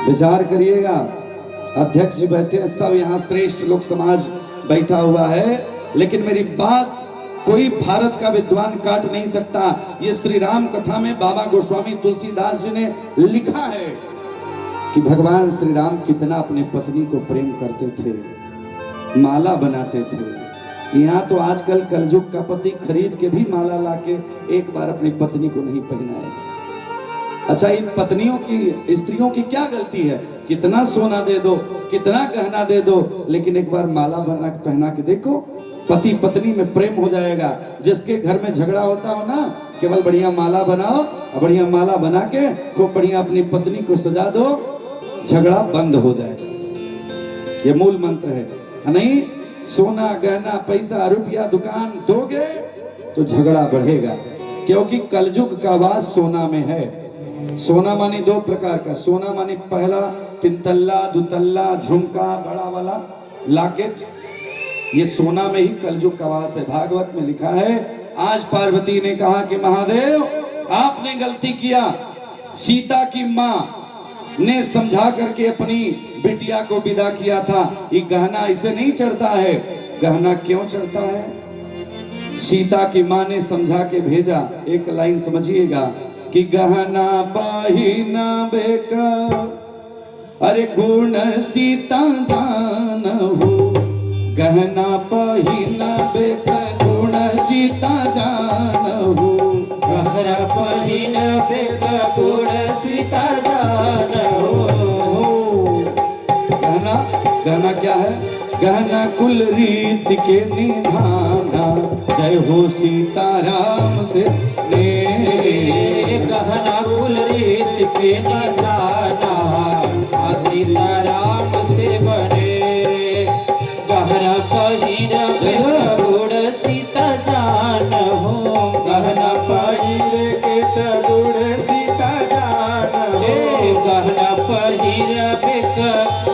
विचार करिएगा, अध्यक्ष जी बैठे हैं, सब यहाँ श्रेष्ठ लोक समाज बैठा हुआ है, लेकिन मेरी बात कोई भारत का विद्वान काट नहीं सकता। ये श्री राम कथा में बाबा गोस्वामी तुलसीदास जी ने लिखा है कि भगवान श्री राम कितना अपने पत्नी को प्रेम करते थे, माला बनाते थे। यहाँ तो आजकल कलयुग का पति खरीद के भी माला लाके एक बार अपनी पत्नी को नहीं पहनाए। अच्छा, इन पत्नियों की, स्त्रियों की क्या गलती है, कितना सोना दे दो, कितना गहना दे दो, लेकिन एक बार माला बना के पहना के देखो, पति पत्नी में प्रेम हो जाएगा। जिसके घर में झगड़ा होता हो ना, केवल बढ़िया माला बनाओ, बढ़िया माला बना के खूब बढ़िया अपनी पत्नी को सजा दो, झगड़ा बंद हो जाएगा। ये मूल मंत्र है। नहीं, सोना गहना पैसा रुपया दुकान दोगे तो झगड़ा बढ़ेगा, क्योंकि कलयुग का वास सोना में है। सोना मानी दो प्रकार का, सोना मानी पहला 3 तल्ला 2 तल्ला झुमका बड़ा वाला लॉकेट, ये सोना में ही कलयुग का वास है। भागवत में लिखा है, आज पार्वती ने कहा कि महादेव आपने गलती किया, सीता की माँ ने समझा करके अपनी बिटिया को विदा किया था, ये गहना इसे नहीं चढ़ता है। गहना क्यों चढ़ता है? सीता की माँ ने समझा के भेजा। एक लाइन समझिएगा कि गहना पहिना बेका, अरे गुण सीता जानहु, गहना पहिना बेका गुण सीता जानहु, गहना पहिना बेका गुण सीता जानहु। गहना क्या है? गहना कुल रीत के निधाना, जय हो सीताराम से ने। गहना कुल रीत के निधाना, सीताराम से बने। गहना पहिना बेका गुण सीता जानहु,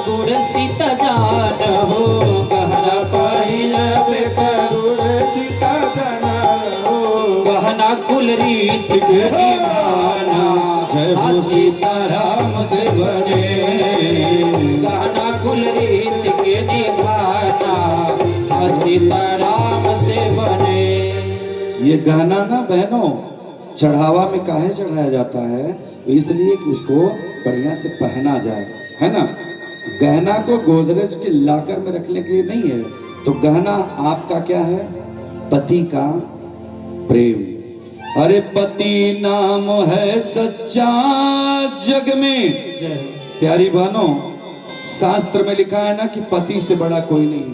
गुड़ सीता जान हो गहना पाइल गुड़ सीता जाना हो गहना कुल रीत के निभाना जय हो सीताराम से बने गहना कुल रीत के निभाना सीताराम से बने। ये गाना ना बहनों चढ़ावा में काहे चढ़ाया जाता है, तो इसलिए कि उसको बढ़िया से पहना जाए, है ना। गहना को गोदरेज के लाकर में रखने के लिए नहीं है। तो गहना आपका क्या है? पति का प्रेम। अरे पति नाम है सच्चा जग में। जय प्यारी बहनों, शास्त्र में लिखा है ना कि पति से बड़ा कोई नहीं।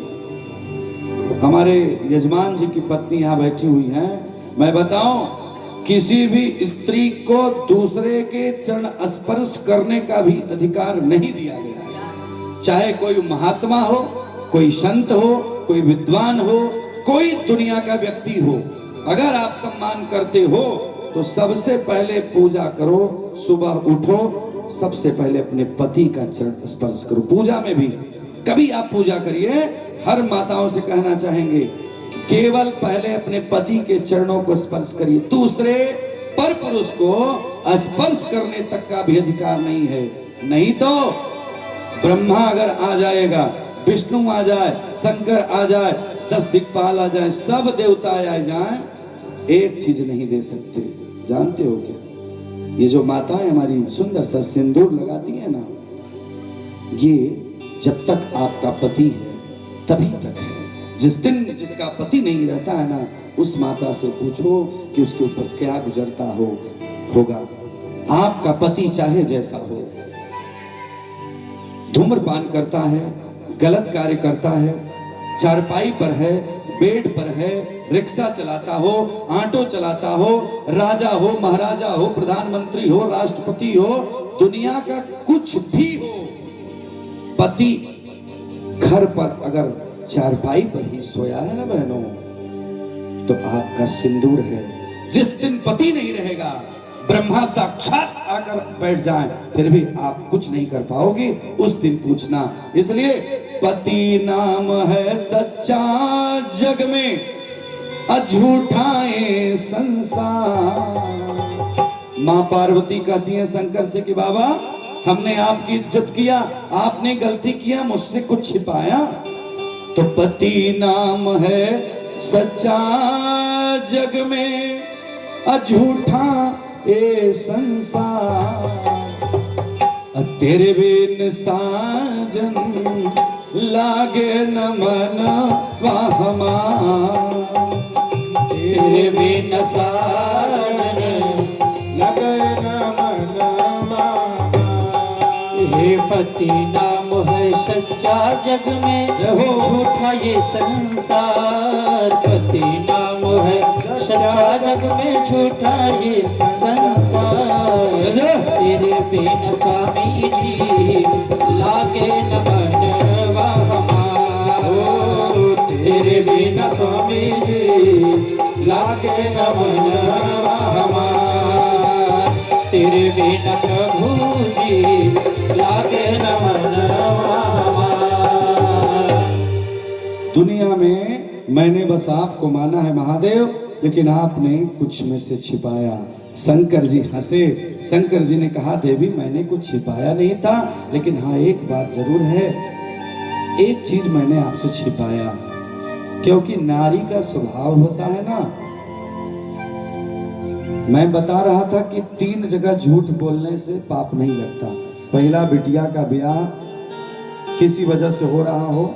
हमारे यजमान जी की पत्नी यहाँ बैठी हुई हैं। मैं बताऊं, किसी भी स्त्री को दूसरे के चरण स्पर्श करने का भी अधिकार नहीं दिया गया है। चाहे कोई महात्मा हो, कोई संत हो, कोई विद्वान हो, कोई दुनिया का व्यक्ति हो, अगर आप सम्मान करते हो तो सबसे पहले पूजा करो। सुबह उठो, सबसे पहले अपने पति का चरण स्पर्श करो। पूजा में भी कभी आप पूजा करिए, हर माताओं से कहना चाहेंगे केवल पहले अपने पति के चरणों को स्पर्श करिए। दूसरे पर पुरुष को स्पर्श करने तक का भी अधिकार नहीं है। नहीं तो ब्रह्मा अगर आ जाएगा, विष्णु आ जाए, शंकर आ जाए, 10 दिक्पाल आ जाए, सब देवता आ जाए, एक चीज नहीं दे सकते। जानते हो क्या? ये जो माताएं हमारी सुंदर सा सिंदूर लगाती है ना, ये जब तक आपका पति है तभी तक है। जिस दिन जिसका पति नहीं रहता है ना, उस माता से पूछो कि उसके ऊपर क्या गुजरता होगा। आपका पति चाहे जैसा हो, धूम्रपान करता है, गलत कार्य करता है, चारपाई पर है, बेड पर है, रिक्शा चलाता हो, ऑटो चलाता हो, राजा हो, महाराजा हो, प्रधानमंत्री हो, राष्ट्रपति हो, दुनिया का कुछ भी हो, पति घर पर अगर चारपाई पर ही सोया है ना बहनों, तो आपका सिंदूर है। जिस दिन पति नहीं रहेगा, ब्रह्मा साक्षात आकर बैठ जाए, फिर भी आप कुछ नहीं कर पाओगे, उस दिन पूछना। इसलिए पति नाम है सच्चा जग में, अझूठाए संसार। माँ पार्वती कहती है शंकर से कि बाबा, हमने आपकी इज्जत किया, आपने गलती किया, मुझसे कुछ छिपाया। तो पति नाम है सच्चा जग में, अझूठा ये संसार। तेरे बिन साजन लागे न मन हमार, तेरे बिन साजन लगे न मनवा। हे पति नाम है सच्चा जग में, झूठा ये संसार। पति नाम है सच्चा जग में, झूठा ये संसार। तेरे बिन स्वामी जी लागे न मनवा हमार। तेरे बिन स्वामी जी लागे न मनवा हमार। तेरे बिन प्रभु जी लागे न मनवा हमार। दुनिया में मैंने बस आपको माना है महादेव, लेकिन आपने कुछ में से छिपाया। शंकर जी हंसे। शंकर जी ने कहा देवी, मैंने कुछ छिपाया नहीं था, लेकिन हाँ एक बात जरूर है, एक चीज मैंने आपसे छिपाया। क्योंकि नारी का स्वभाव होता है ना, मैं बता रहा था कि 3 जगह झूठ बोलने से पाप नहीं लगता। पहला, बिटिया का ब्याह किसी वजह से हो रहा हो,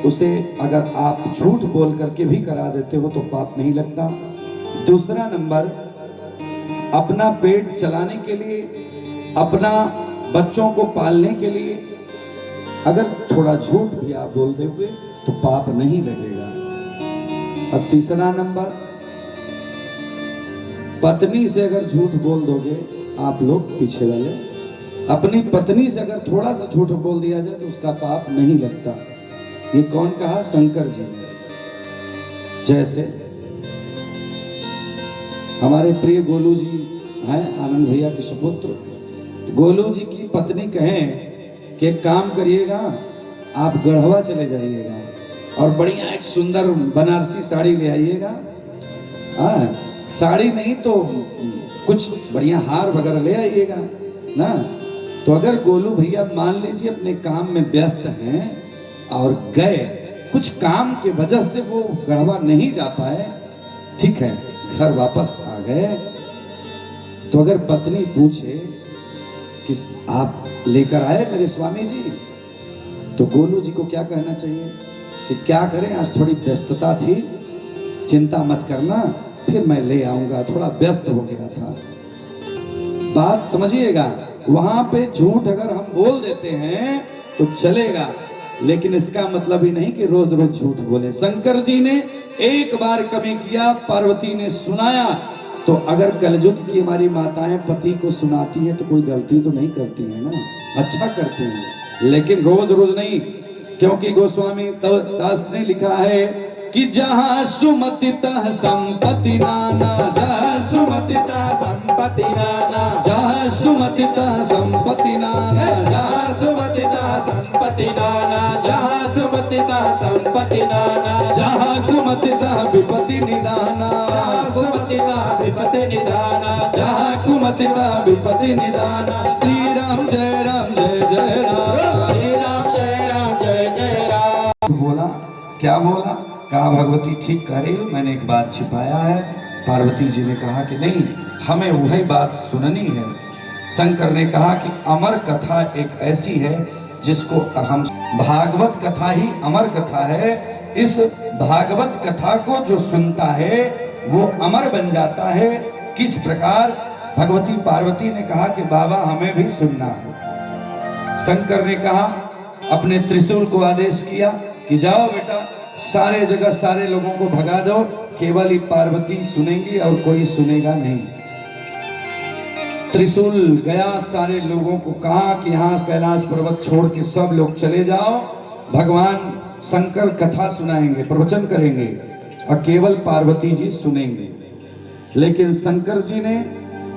उसे अगर आप झूठ बोल करके भी करा देते हो तो पाप नहीं लगता। दूसरा नंबर, अपना पेट चलाने के लिए, अपना बच्चों को पालने के लिए अगर थोड़ा झूठ भी आप बोल दोगे तो पाप नहीं लगेगा। अब तीसरा नंबर, पत्नी से अगर झूठ बोल दोगे, आप लोग पीछे वाले, अपनी पत्नी से अगर थोड़ा सा झूठ बोल दिया जाए तो उसका पाप नहीं लगता। ये कौन कहा? शंकर जी ने। जैसे हमारे प्रिय गोलू जी हैं, आनंद भैया के सुपुत्र, गोलू जी की पत्नी कहें कि एक काम करिएगा, आप गढ़वा चले जाइएगा और बढ़िया एक सुंदर बनारसी साड़ी ले आइएगा। हाँ, साड़ी नहीं तो कुछ बढ़िया हार वगैरह ले आइएगा ना। तो अगर गोलू भैया मान लीजिए अपने काम में व्यस्त हैं और गए, कुछ काम की वजह से वो गढ़वा नहीं जा पाए, ठीक है, घर वापस आ गए, तो अगर पत्नी पूछे कि आप लेकर आए मेरे स्वामी जी, तो गोलू जी को क्या कहना चाहिए कि क्या करें, आज थोड़ी व्यस्तता थी, चिंता मत करना, फिर मैं ले आऊंगा, थोड़ा व्यस्त हो गया था। बात समझिएगा, वहां पे झूठ अगर हम बोल देते हैं तो चलेगा, लेकिन इसका मतलब ही नहीं कि रोज रोज झूठ बोले। शंकर जी ने एक बार कभी किया, पार्वती ने सुनाया, तो अगर कलयुग की हमारी माताएं पति को सुनाती हैं तो कोई गलती तो नहीं करती है ना, अच्छा करती हैं, लेकिन रोज रोज नहीं। क्योंकि गोस्वामी दास ने लिखा है कि जहाँ सुमति तह संपत्ति नाना, जहाँ सुमति तह संपत्ति नाना, जहाँ सुमति तह संपत्ति नाना, जहाँ सुमति तह संपत्ति नाना, जहाँ सुमति तह संपत्ति नाना, जहाँ सुमति तह विपत्ति निदाना, सुमति तह विपत्ति निदाना, जहाँ कुमति तह विपत्ति निदाना। श्री राम जय राम जय जय राम, श्री राम जय राम जय जय राम। बोला क्या बोला, कहा भगवती ठीक कह रही हो, मैंने एक बात छिपाया है। पार्वती जी ने कहा कि नहीं, हमें वही बात सुननी है। शंकर ने कहा कि अमर कथा एक ऐसी है जिसको हम, भागवत कथा ही अमर कथा है, इस भागवत कथा को जो सुनता है वो अमर बन जाता है। किस प्रकार, भगवती पार्वती ने कहा कि बाबा हमें भी सुनना है। शंकर ने कहा, अपने त्रिशूल को आदेश किया कि जाओ बेटा, सारे जगह सारे लोगों को भगा दो, केवल ही पार्वती सुनेंगी और कोई सुनेगा नहीं। त्रिशूल गया, सारे लोगों को कहा कि यहाँ कैलाश पर्वत छोड़ के सब लोग चले जाओ, भगवान शंकर कथा सुनाएंगे, प्रवचन करेंगे और केवल पार्वती जी सुनेंगे। लेकिन शंकर जी ने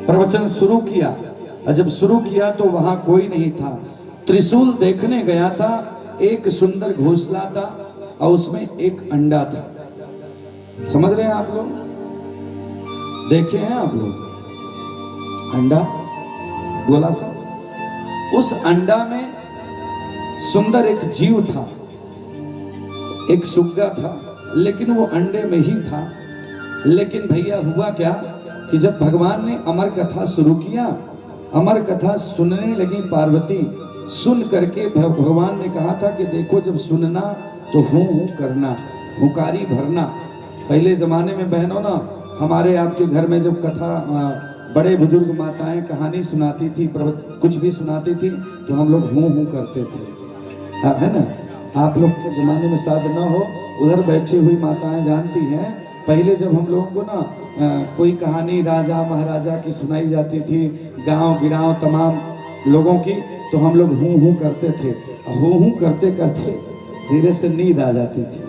प्रवचन शुरू किया, और जब शुरू किया तो वहां कोई नहीं था। त्रिशूल देखने गया था, एक सुंदर घोंसला था और उसमें एक अंडा था। समझ रहे हैं आप लोग, देखे हैं आप लोग अंडा गोला सा, उस अंडा में सुंदर एक जीव था, एक सुग्गा था, लेकिन वो अंडे में ही था। लेकिन भैया हुआ क्या कि जब भगवान ने अमर कथा शुरू किया, अमर कथा सुनने लगी पार्वती। सुन करके भगवान ने कहा था कि देखो, जब सुनना तो हूँ हूँ करना, हुकारी भरना। पहले जमाने में बहनों ना, हमारे आपके घर में जब कथा, बड़े बुजुर्ग माताएं कहानी सुनाती थी, कुछ भी सुनाती थी, तो हम लोग हूँ हूँ करते थे, है ना। आप लोग के जमाने में शायद ना हो, उधर बैठी हुई माताएं जानती हैं। पहले जब हम लोगों को ना कोई कहानी राजा महाराजा की सुनाई जाती थी, गांव गिराव तमाम लोगों की, तो हम लोग हूँ हूँ करते थे। हूँ हूँ करते करते धीरे से नींद आ जाती थी।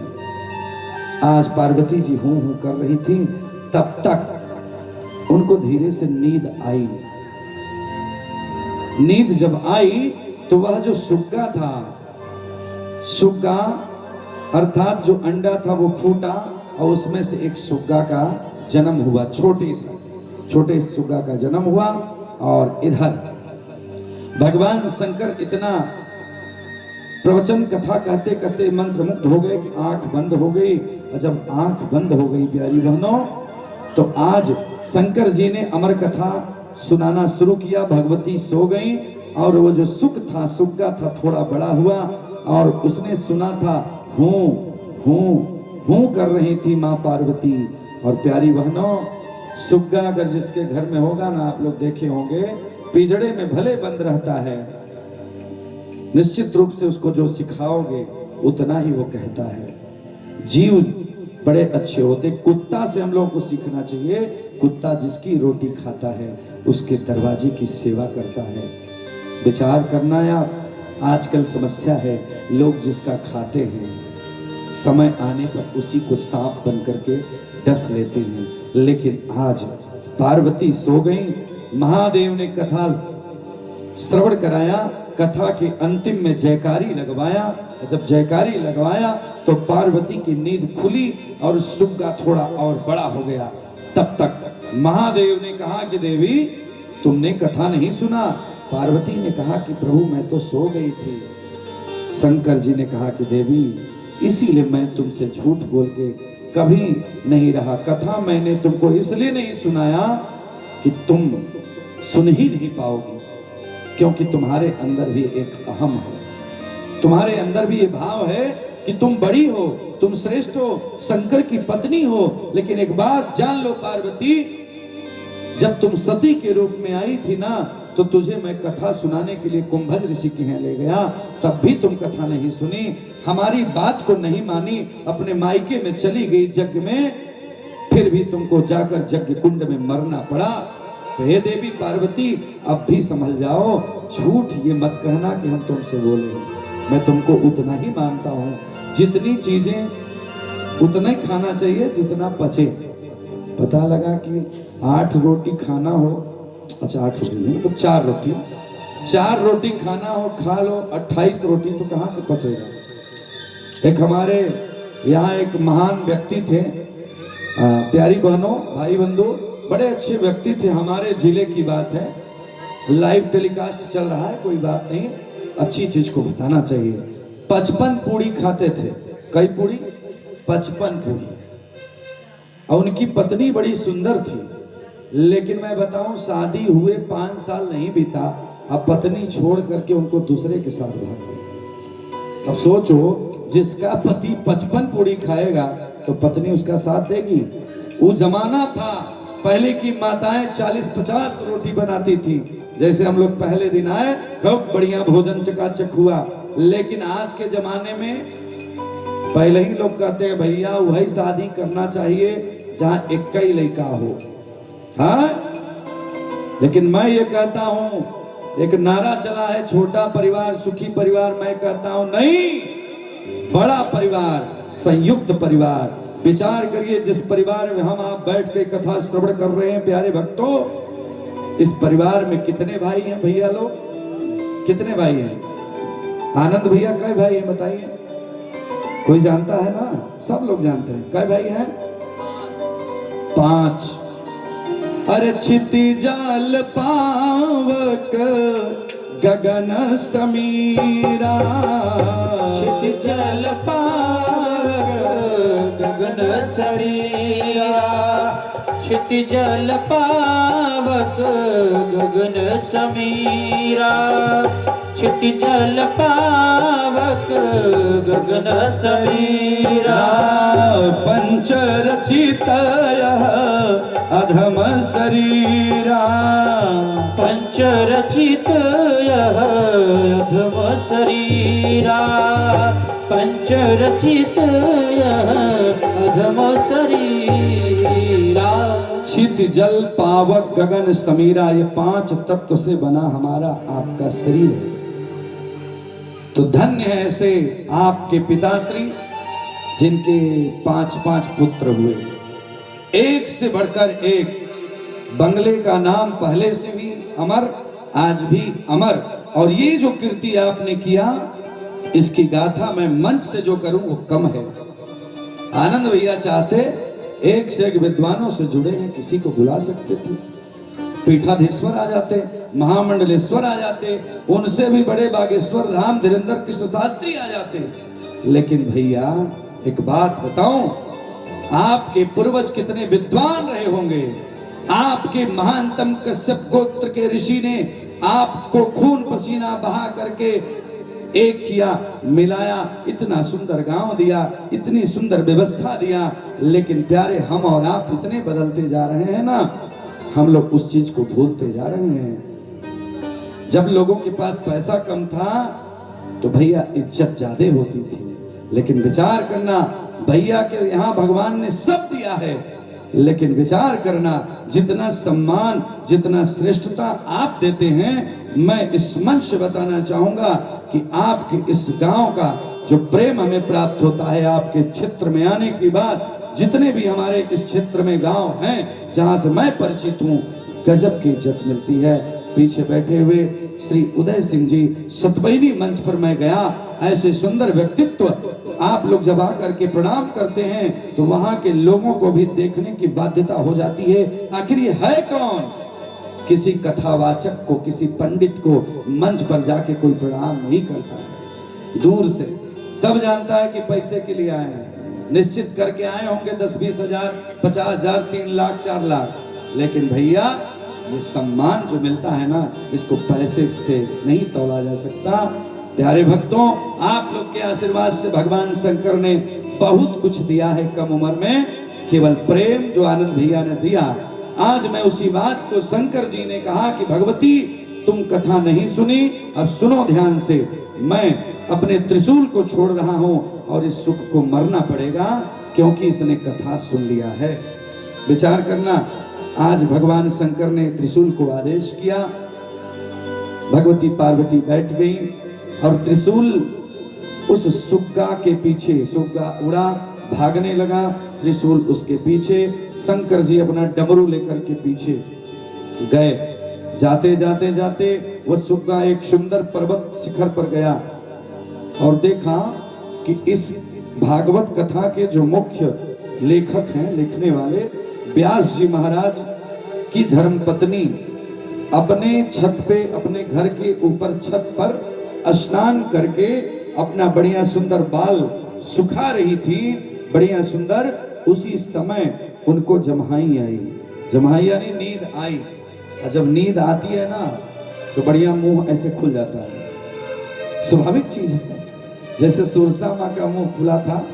आज पार्वती जी हूँ हूँ कर रही थी, तब तक उनको धीरे से नींद आई। नींद जब आई तो वह जो सुग्गा था, सुग्गा अर्थात जो अंडा था वो फूटा और उसमें से एक सुग्गा का जन्म हुआ, छोटे सुग्गा का जन्म हुआ। और इधर भगवान शंकर इतना प्रवचन कथा कहते कहते मंत्र मुग्ध हो गए कि आंख बंद हो गई। और जब आंख बंद हो गई प्यारी बहनों, तो आज शंकर जी ने अमर कथा सुनाना शुरू किया। भगवती सो गई और वो जो सुख था, सुग्गा था, थोड़ा बड़ा हुआ और उसने सुना था हूँ हूँ हूँ कर रही थी माँ पार्वती। और प्यारी बहनों, सुग्गा अगर जिसके घर में होगा ना, आप लोग देखे होंगे, पिंजड़े में भले बंद रहता है, निश्चित रूप से उसको जो सिखाओगे उतना ही वो कहता है। जीव बड़े अच्छे होते। कुत्ता से हम लोगों को सीखना चाहिए। कुत्ता जिसकी रोटी खाता है उसके दरवाजे की सेवा करता है। विचार करना यार, आजकल समस्या है, लोग जिसका खाते हैं समय आने पर उसी को सांप बन करके डस लेते हैं। लेकिन आज पार्वती सो गई, महादेव ने कथा श्रवण कराया, कथा के अंतिम में जयकारी लगवाया। जब जयकारी लगवाया तो पार्वती की नींद खुली और सुग्गा थोड़ा और बड़ा हो गया। तब तक महादेव ने कहा कि देवी तुमने कथा नहीं सुना। पार्वती ने कहा कि प्रभु मैं तो सो गई थी। शंकर जी ने कहा कि देवी इसीलिए मैं तुमसे झूठ बोल के कभी नहीं रहा। कथा मैंने तुमको इसलिए नहीं सुनाया कि तुम सुन ही नहीं पाओगी, क्योंकि तुम्हारे अंदर भी एक अहम है, तुम्हारे अंदर भी ये भाव है कि तुम बड़ी हो, तुम श्रेष्ठ हो, शंकर की पत्नी हो। लेकिन एक बात जान लो पार्वती, जब तुम सती के रूप में आई थी ना, तो तुझे मैं कथा सुनाने के लिए कुंभज ऋषि के यहाँ ले गया, तब भी तुम कथा नहीं सुनी, हमारी बात को नहीं मानी, अपने मायके में चली गई यज्ञ में, फिर भी तुमको जाकर यज्ञ कुंड में मरना पड़ा। तो हे देवी पार्वती अब भी संभल जाओ, झूठ ये मत कहना कि हम तुमसे बोले। मैं तुमको उतना ही मानता हूँ, जितनी चीजें उतना ही खाना चाहिए जितना पचे। पता लगा कि 8 रोटी खाना हो, अच्छा 8 रोटी नहीं तो 4 रोटी, 4 रोटी खाना हो खा लो, 28 रोटी तो कहाँ से पचेगा। एक हमारे यहाँ एक महान व्यक्ति थे, प्यारी बहनों भाई बंधु, बड़े अच्छे व्यक्ति थे। हमारे जिले की बात है, लाइव टेलीकास्ट चल रहा है, कोई बात नहीं, अच्छी चीज को बताना चाहिए। 55 पूड़ी खाते थे। कई पूड़ी? 55 पूड़ी। और उनकी पत्नी बड़ी सुंदर थी, लेकिन मैं बताऊं शादी हुए 5 साल नहीं बीता, अब पत्नी छोड़ करके उनको दूसरे के साथ भाग गई। अब सोचो, जिसका पति 55 पूड़ी खाएगा तो पत्नी उसका साथ देगी। वो जमाना था, पहले की माताएं 40-50 रोटी बनाती थी। जैसे हम लोग पहले दिन आए, खूब बढ़िया भोजन चकाचक हुआ। लेकिन आज के जमाने में पहले ही लोग कहते हैं भैया वही शादी करना चाहिए जहां एक ही लड़का हो। हाँ, लेकिन मैं ये कहता हूं, एक नारा चला है छोटा परिवार सुखी परिवार, मैं कहता हूं नहीं, बड़ा परिवार, संयुक्त परिवार। विचार करिए, जिस परिवार में हम आप बैठ के कथा श्रवण कर रहे हैं प्यारे भक्तों, इस परिवार में कितने भाई हैं भैया लोग? कितने भाई हैं? आनंद भैया कई भाई हैं बताइए? कोई जानता है ना? सब लोग जानते हैं। कई भाई हैं? 5। अरे क्षिति जाल पावक गगन समीरा, क्षिति जल पावक गगन समीरा, क्षिति जल पावक गगन समीरा, क्षिति जल पावक गगन समीरा। पंचरचित अधम शरीरा, पंचरचित अधम शरीरा, पंचरचित अधम शरीरा। क्षिति जल पावक गगन समीरा, ये 5 तत्व से बना हमारा आपका शरीर है। तो धन्य है ऐसे आपके पिताश्री जिनके 5-5 पुत्र हुए, एक से बढ़कर एक। बंगले का नाम पहले से भी अमर, आज भी अमर। और ये जो कीर्ति आपने किया, इसकी गाथा मैं मंच से जो करूं वो कम है। आनंद भैया चाहते एक से एक विद्वानों से जुड़े हैं, किसी को बुला सकते थे, पीठाधीश्वर आ जाते, महामंडलेश्वर आ जाते, उनसे भी बड़े बागेश्वर राम धीरेन्द्र कृष्ण शास्त्री आ जाते। लेकिन भैया एक बात बताऊं, आपके पूर्वज कितने विद्वान रहे होंगे। आपके महानतम कश्यप गोत्र के ऋषि ने आपको खून पसीना बहा करके एक किया, मिलाया, इतना सुंदर गांव दिया, इतनी सुंदर व्यवस्था दिया। लेकिन प्यारे हम और आप इतने बदलते जा रहे हैं ना, हम लोग उस चीज को भूलते जा रहे हैं। जब लोगों के पास पैसा कम था तो भैया इज्जत ज्यादा होती थी। लेकिन विचार करना, भैया के यहाँ भगवान ने सब दिया है, लेकिन विचार करना, जितना सम्मान, जितना श्रेष्ठता आप देते हैं, मैं इस मंच से बताना चाहूंगा कि आपके इस गांव का जो प्रेम हमें प्राप्त होता है आपके क्षेत्र में आने के बाद, जितने भी हमारे इस क्षेत्र में गांव हैं जहां से मैं परिचित हूं, गजब की इज्जत मिलती है। पीछे बैठे हुए श्री उदय सिंह जी सतबैली मंच पर मैं गया, ऐसे सुंदर व्यक्तित्व आप लोग जब आकर के प्रणाम करते हैं तो वहां के लोगों को भी देखने की बाध्यता हो जाती है, आखिर ये है कौन। किसी कथावाचक को, किसी पंडित को मंच पर जाके कोई प्रणाम नहीं करता है। दूर से सब जानता है कि पैसे के लिए आए हैं, निश्चित करके आए होंगे 10-20 हजार, 50 हजार, 3 लाख, 4 लाख, लेकिन भैया ये सम्मान जो मिलता है ना, इसको पैसे से नहीं तोला जा सकता। प्यारे भक्तों, आप लोग के आशीर्वाद से भगवान शंकर ने बहुत कुछ दिया है कम उम्र में, केवल प्रेम जो आनंद भैया ने दिया। आज मैं उसी बात को, शंकर जी ने कहा कि भगवती तुम कथा नहीं सुनी, अब सुनो ध्यान से, मैं अपने त्रिशूल को छोड़ रहा हूं और इस सुख को मरना पड़ेगा क्योंकि इसने कथा सुन लिया है। विचार करना, आज भगवान शंकर ने त्रिशूल को आदेश किया, भगवती पार्वती बैठ गई और त्रिशूल उस सुग्गा के पीछे, सुग्गा उड़ा भागने लगा, त्रिशूल उसके पीछे, शंकर जी अपना डमरू लेकर के पीछे गए। जाते जाते जाते वह सुग्गा एक सुंदर पर्वत शिखर पर गया और देखा कि इस भागवत कथा के जो मुख्य लेखक हैं, लिखने वाले व्यास जी महाराज की धर्मपत्नी अपने छत पे, अपने घर के ऊपर छत पर स्नान करके अपना बढ़िया सुंदर बाल सुखा रही थी, बढ़िया सुंदर। उसी समय उनको जम्हाई आई, जम्हाई यानी नींद आई। और जब नींद आती है ना तो बढ़िया मुंह ऐसे खुल जाता है, स्वाभाविक चीज है। जैसे सुरसा माँ का मुंह खुला था,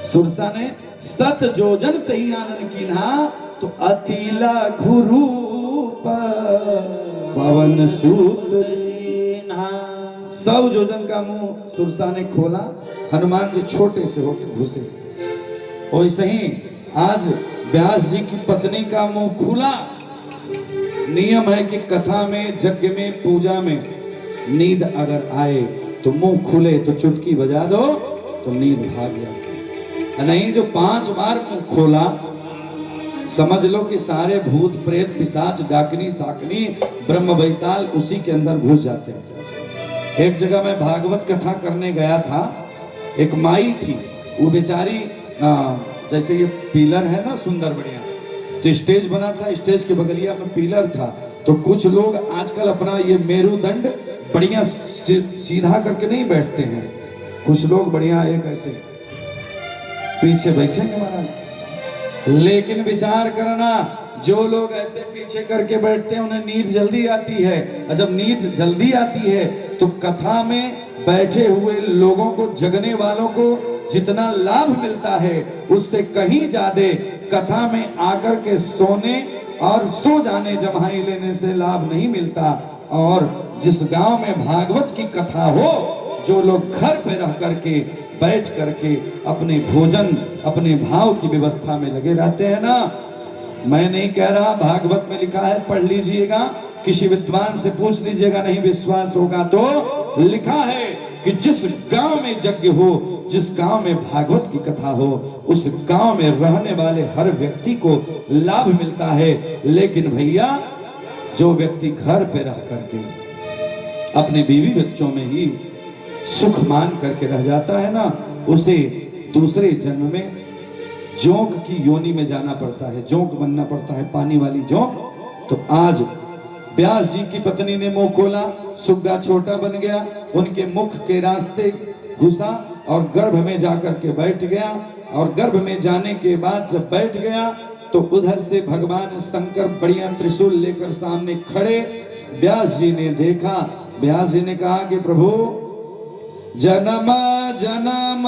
सुरसा ने सत जोजन तही आनन कीन्हा, तो अतिला घुरूप पवन सूत 100 जोजन का मुंह सुरसा ने खोला, हनुमान जी छोटे से होकर घुसे। वैसे ही आज व्यास जी की पत्नी का मुंह खुला। नियम है कि कथा में, यज्ञ में, पूजा में नींद अगर आए तो मुंह खुले तो चुटकी बजा दो तो नींद भाग जाती, नहीं जो 5 बार मुंह खोला समझ लो कि सारे भूत प्रेत पिशाच डाकनी साकनी ब्रह्म बैताल उसी के अंदर घुस जाते हैं। एक जगह मैं भागवत कथा करने गया था, एक माई थी, वो बेचारी जैसे ये पिलर है ना सुंदर बढ़िया, तो स्टेज बना था, स्टेज के बगलिया में पिलर था, तो कुछ लोग आजकल अपना ये मेरुदंड बढ़िया सीधा करके नहीं बैठते हैं, कुछ लोग बढ़िया एक ऐसे पीछे बैठेंगे महाराज। लेकिन विचार करना, जो लोग ऐसे पीछे करके बैठते हैं उन्हें नींद जल्दी आती है, और जब नींद जल्दी आती है तो कथा में बैठे हुए लोगों को, जगने वालों को जितना लाभ मिलता है उससे कहीं ज्यादा कथा में आकर के सोने और सो जाने, जम्हाई लेने से लाभ नहीं मिलता। और जिस गांव में भागवत की कथा हो, जो लोग घर पे रह करके बैठ करके अपने भोजन, अपने भाव की व्यवस्था में लगे रहते हैं ना, मैं नहीं कह रहा, भागवत में लिखा है, पढ़ लीजिएगा, किसी विद्वान से पूछ लीजिएगा, नहीं विश्वास होगा तो लिखा है कि जिस गांव में यज्ञ हो, जिस गांव में भागवत की कथा हो, उस गांव में रहने वाले हर व्यक्ति को लाभ मिलता है। लेकिन भैया जो व्यक्ति घर पे रह करके अपने बीवी बच्चों में ही सुख मान करके रह जाता है ना, उसे दूसरे जन्म में जोंक की योनि में जाना पड़ता है, जोंक बनना पड़ता है, पानी वाली जोंक। तो आज व्यास जी की पत्नी ने मुंह खोला, सुग्गा छोटा बन गया, उनके मुख के रास्ते घुसा और गर्भ में जाकर के बैठ गया। और गर्भ में जाने के बाद जब बैठ गया तो उधर से भगवान शंकर बढ़िया त्रिशूल लेकर सामने खड़े। व्यास जी ने देखा, व्यास जी ने कहा कि प्रभु, जन्म जन्म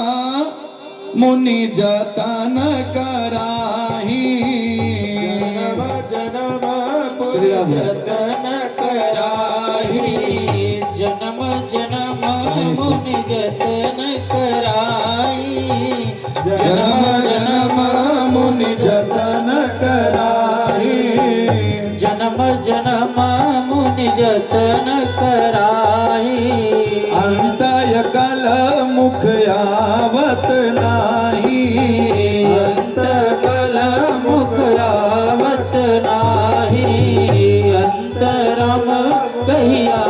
मुनि जतन कराही, जन्म जन्म मुनि जतन कराही, जन्म जन्म मुनि जतन कराई, जन्म जन्म मुनि जतन कराही, जन्म जन्म मुनि जतन कराई, अंतय कल मुख आवत नाही, अंत कल मुख आवत नाही, अंतरम कहिया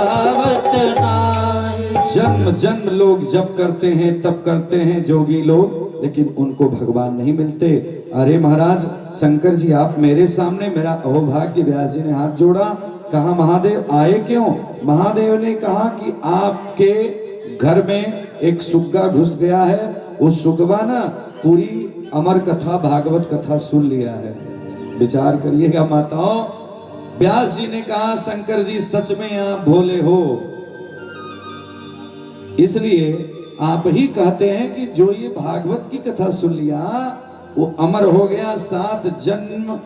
जन्म जन्म लोग जब करते हैं तब करते हैं जोगी लोग, लेकिन उनको भगवान नहीं मिलते। अरे महाराज शंकर जी आप मेरे सामने, मेरा अहोभाग्य। व्यास जी ने हाथ जोड़ा, कहा महादेव आए क्यों? महादेव ने कहा कि आपके घर में एक सुग्गा घुस गया है, उस सुगवा ना पूरी अमर कथा भागवत कथा सुन लिया है। विचार करिएगा माताओं। व्यास जी ने कहा शंकर जी सच में आप भोले हो, इसलिए आप ही कहते हैं कि जो ये भागवत की कथा सुन लिया वो अमर हो गया। 7 जन्म,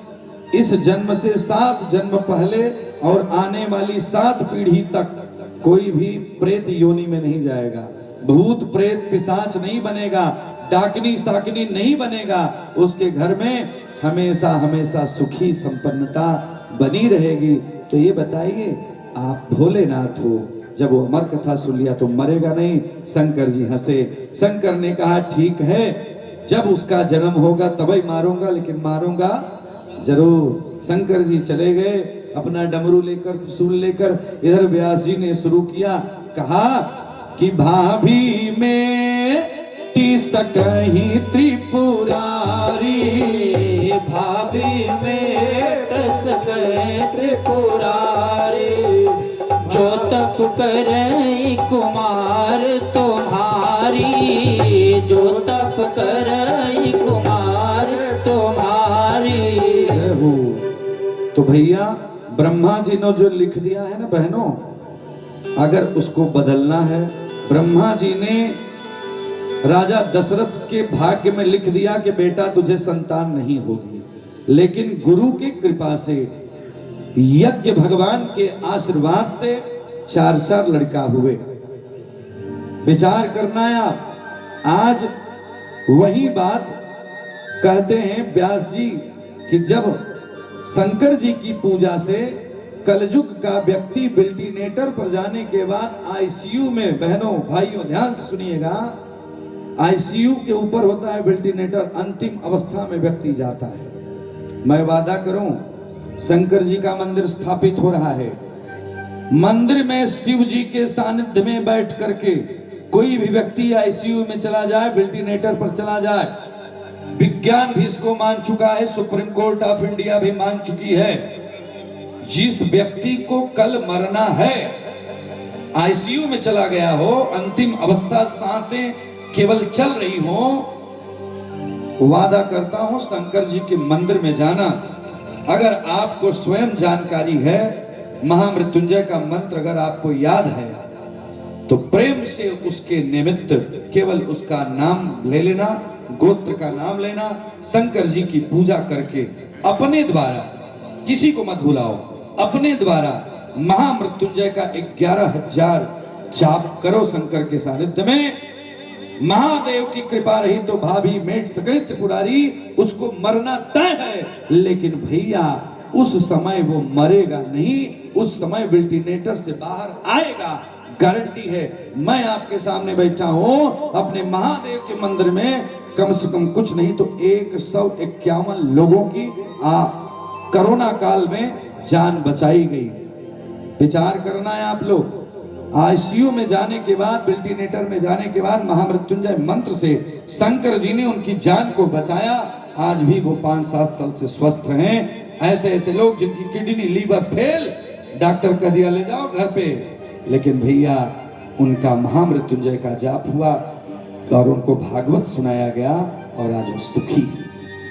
इस जन्म से 7 जन्म पहले और आने वाली 7 पीढ़ी तक कोई भी प्रेत योनि में नहीं जाएगा, भूत प्रेत पिशाच नहीं बनेगा, डाकनी साकनी नहीं बनेगा। उसके घर में हमेशा हमेशा सुखी संपन्नता बनी रहेगी। तो ये बताइए आप भोलेनाथ हो, जब वो अमर कथा सुन लिया तो मरेगा नहीं। शंकर जी हंसे। शंकर ने कहा ठीक है, जब उसका जन्म होगा तभी मारूंगा, लेकिन मारूंगा जरूर। शंकर जी चले गए अपना डमरू लेकर, त्रिशूल लेकर। इधर व्यास जी ने शुरू किया, कहा कि भाभी में सकही त्रिपुरारी, भाभी में सकही त्रिपुरारी, जो तप करे कुमार तुम्हारी, जो तप करे कुमार तुम्हारी। तो भैया ब्रह्मा जी ने जो लिख दिया है ना बहनों, अगर उसको बदलना है, ब्रह्मा जी ने राजा दशरथ के भाग्य में लिख दिया कि बेटा तुझे संतान नहीं होगी, लेकिन गुरु की कृपा से, यज्ञ भगवान के आशीर्वाद से 4 लड़का हुए। विचार करना है आप। आज वही बात कहते हैं व्यास जी कि जब शंकर जी की पूजा से कलयुग का व्यक्ति वेंटिलेटर पर जाने के बाद आईसीयू में, बहनों भाइयों ध्यान से सुनिएगा, आईसीयू के ऊपर होता है वेंटिलेटर, अंतिम अवस्था में व्यक्ति जाता है। मैं वादा करूं शंकर जी का मंदिर स्थापित हो रहा है, मंदिर में शिव जी के सानिध्य में बैठ करके कोई भी व्यक्ति आईसीयू में चला जाए, वेंटिलेटर पर चला जाए, विज्ञान भी इसको मान चुका है, सुप्रीम कोर्ट ऑफ इंडिया भी मान चुकी है, जिस व्यक्ति को कल मरना है, आईसीयू में चला गया हो, अंतिम अवस्था, सांसें केवल चल रही हो, वादा करता हूं शंकर जी के मंदिर में जाना। अगर आपको स्वयं जानकारी है, महामृत्युंजय का मंत्र अगर आपको याद है, तो प्रेम से उसके निमित्त केवल उसका नाम ले लेना, गोत्र का नाम लेना, शंकर जी की पूजा करके अपने द्वारा, किसी को मत भुलाओ, अपने द्वारा महामृत्युंजय का 11,000 जाप करो शंकर के सानिध्य में। महादेव की कृपा रही तो भाभी मेट सके त्रिपुरारी, उसको मरना तय है, लेकिन भैया उस समय वो मरेगा नहीं, उस समय वेंटिलेटर से बाहर आएगा, गारंटी है। मैं आपके सामने बैठा हूं अपने महादेव के मंदिर में, कम से कम कुछ नहीं तो 151 लोगों की कोरोना काल में जान बचाई गई। विचार करना है आप लोग। आईसीयू में जाने के बाद, वेंटिलेटर में जाने के बाद महामृत्युंजय मंत्र से शंकर जी ने उनकी जान को बचाया। आज भी वो 5-7 साल से स्वस्थ रहे। ऐसे ऐसे लोग जिनकी किडनी लीवर फेल, डॉक्टर कह दिया ले जाओ घर पे, लेकिन भैया उनका महामृत्युंजय का जाप हुआ और उनको भागवत सुनाया गया और आज वो सुखी।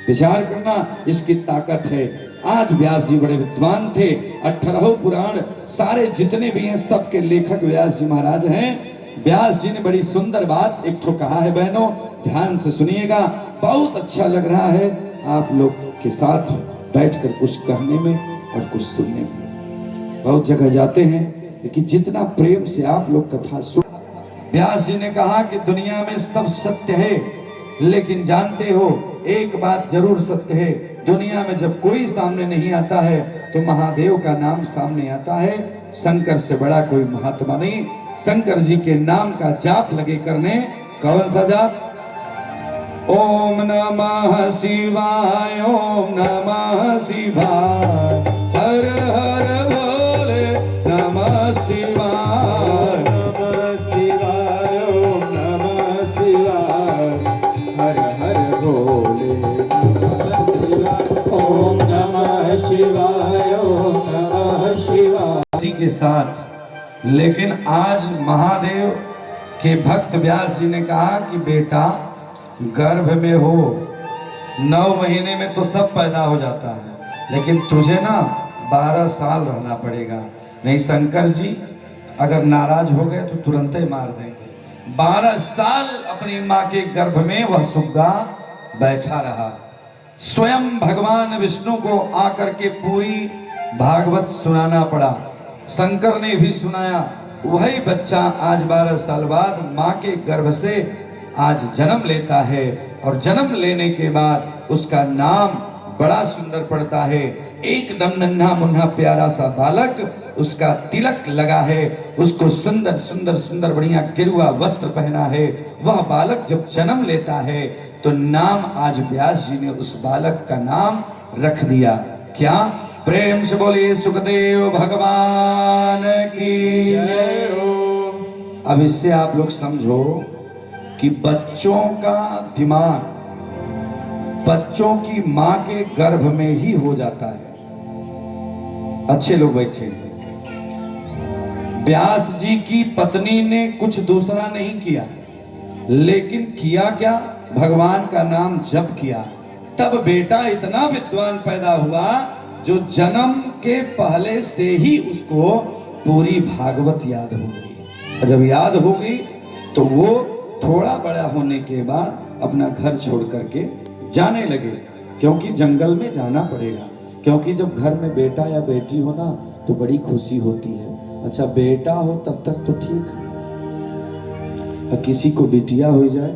विचार करना, इसकी ताकत है। आज व्यास जी बड़े विद्वान थे, 18 पुराण सारे जितने भी हैं सबके लेखक व्यास जी महाराज हैं। व्यास जी ने बड़ी सुंदर बात एक ठो कहा है बहनों, ध्यान से सुनिएगा, बहुत अच्छा लग रहा है आप लोग के साथ बैठकर कुछ कहने में और कुछ सुनने में। बहुत जगह जाते हैं लेकिन जितना प्रेम से आप लोग कथा सुन। व्यास जी ने कहा कि दुनिया में सब सत्य है, लेकिन जानते हो एक बात जरूर सत्य है, दुनिया में जब कोई सामने नहीं आता है तो महादेव का नाम सामने आता है। शंकर से बड़ा कोई महात्मा नहीं। शंकर जी के नाम का जाप लगे करने। कौन सा जाप? ओम नमः शिवाय, ओम नमः शिवाय, हर हर भोले नमः शिवाय, नमः शिवाय, साथ। लेकिन आज महादेव के भक्त व्यास जी ने कहा कि बेटा गर्भ में हो 9 महीने में तो सब पैदा हो जाता है, लेकिन तुझे ना 12 साल रहना पड़ेगा, नहीं शंकर जी अगर नाराज हो गए तो तुरंत ही मार देंगे। 12 साल अपनी माँ के गर्भ में वह सुग्गा बैठा रहा। स्वयं भगवान विष्णु को आकर के पूरी भागवत सुनाना पड़ा, शंकर ने भी सुनाया। वही बच्चा आज 12 साल बाद माँ के गर्भ से आज जन्म लेता है, और जन्म लेने के बाद उसका नाम बड़ा सुंदर पड़ता है। एकदम नन्हा मुन्ना प्यारा सा बालक, उसका तिलक लगा है, उसको सुंदर सुंदर सुंदर बढ़िया गेरुआ वस्त्र पहना है। वह बालक जब जन्म लेता है तो नाम आज व्यास जी ने उस बालक का नाम रख दिया क्या? प्रेम से बोलिए सुखदेव भगवान की जय हो। अब इससे आप लोग समझो कि बच्चों का दिमाग बच्चों की मां के गर्भ में ही हो जाता है। अच्छे लोग बैठे। व्यास जी की पत्नी ने कुछ दूसरा नहीं किया, लेकिन किया क्या? भगवान का नाम जप किया। तब बेटा इतना विद्वान पैदा हुआ जो जन्म के पहले से ही उसको पूरी भागवत याद हो गई। जब याद हो गई तो वो थोड़ा बड़ा होने के बाद अपना घर छोड़ करके जाने लगे, क्योंकि जंगल में जाना पड़ेगा। क्योंकि जब घर में बेटा या बेटी हो ना तो बड़ी खुशी होती है। अच्छा बेटा हो तब तक तो ठीक है, और किसी को बिटिया हो जाए,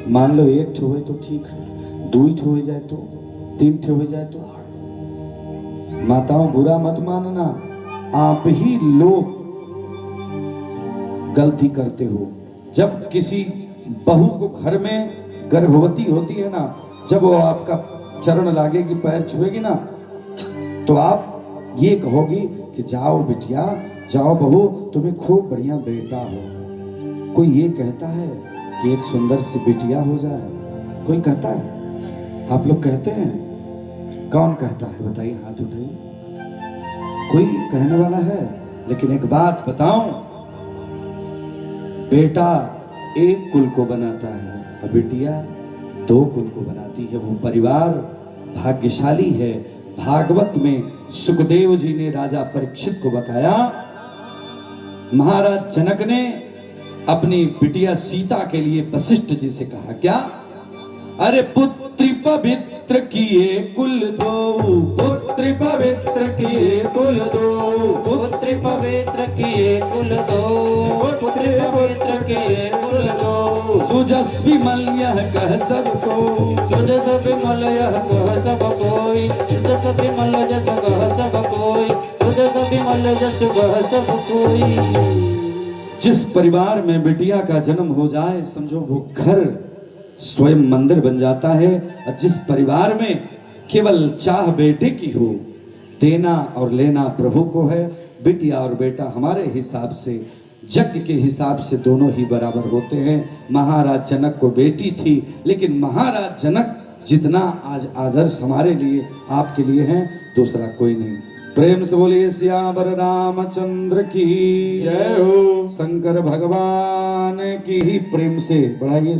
मान लो 1 ठो हो तो ठीक है, 2 ठो हो जाए तो, 3 ठो हो जाए तो। माताओं बुरा मत मानना, आप ही लोग गलती करते हो। जब किसी बहू को घर में गर्भवती होती है ना, जब वो आपका चरण लागेगी, पैर छुएगी ना, तो आप ये कहोगी कि जाओ बिटिया, जाओ बहू, तुम्हें खूब बढ़िया बेटा हो। कोई ये कहता है कि एक सुंदर सी बिटिया हो जाए? कोई कहता है? आप लोग कहते हैं? कौन कहता है बताइए, हाथ उठाइए। कोई कहने वाला है? लेकिन एक बात बताऊं, बेटा एक कुल को बनाता है और बिटिया 2 कुल को बनाती है। वो परिवार भाग्यशाली है। भागवत में सुखदेव जी ने राजा परीक्षित को बताया, महाराज जनक ने अपनी बिटिया सीता के लिए वशिष्ठ जी से कहा क्या? अरे पुत्री पवित्र किए कुल 2, पुत्री पवित्र किए कुल 2, पुत्र पवित्र किए कुल 2, पुत्र पवित्र किए कुल 2। सुजस्वी मल यह कह सबको, सुजस विमल यह कह सब कोई, सुजस विमल जस कह सब कोई, सुजस विमल जस कह सब कोई। जिस परिवार में बिटिया का जन्म हो जाए, समझो वो घर स्वयं मंदिर बन जाता है। और जिस परिवार में केवल चाह बेटे की हो, देना और लेना प्रभु को है। बिटिया और बेटा हमारे हिसाब से, यज्ञ के हिसाब से दोनों ही बराबर होते हैं। महाराज जनक को बेटी थी, लेकिन महाराज जनक जितना आज आदर्श हमारे लिए आपके लिए है, दूसरा कोई नहीं। प्रेम से बोलिए सियावर रामचंद्र की जय हो। शंकर भगवान की ही प्रेम से बढ़ाइए।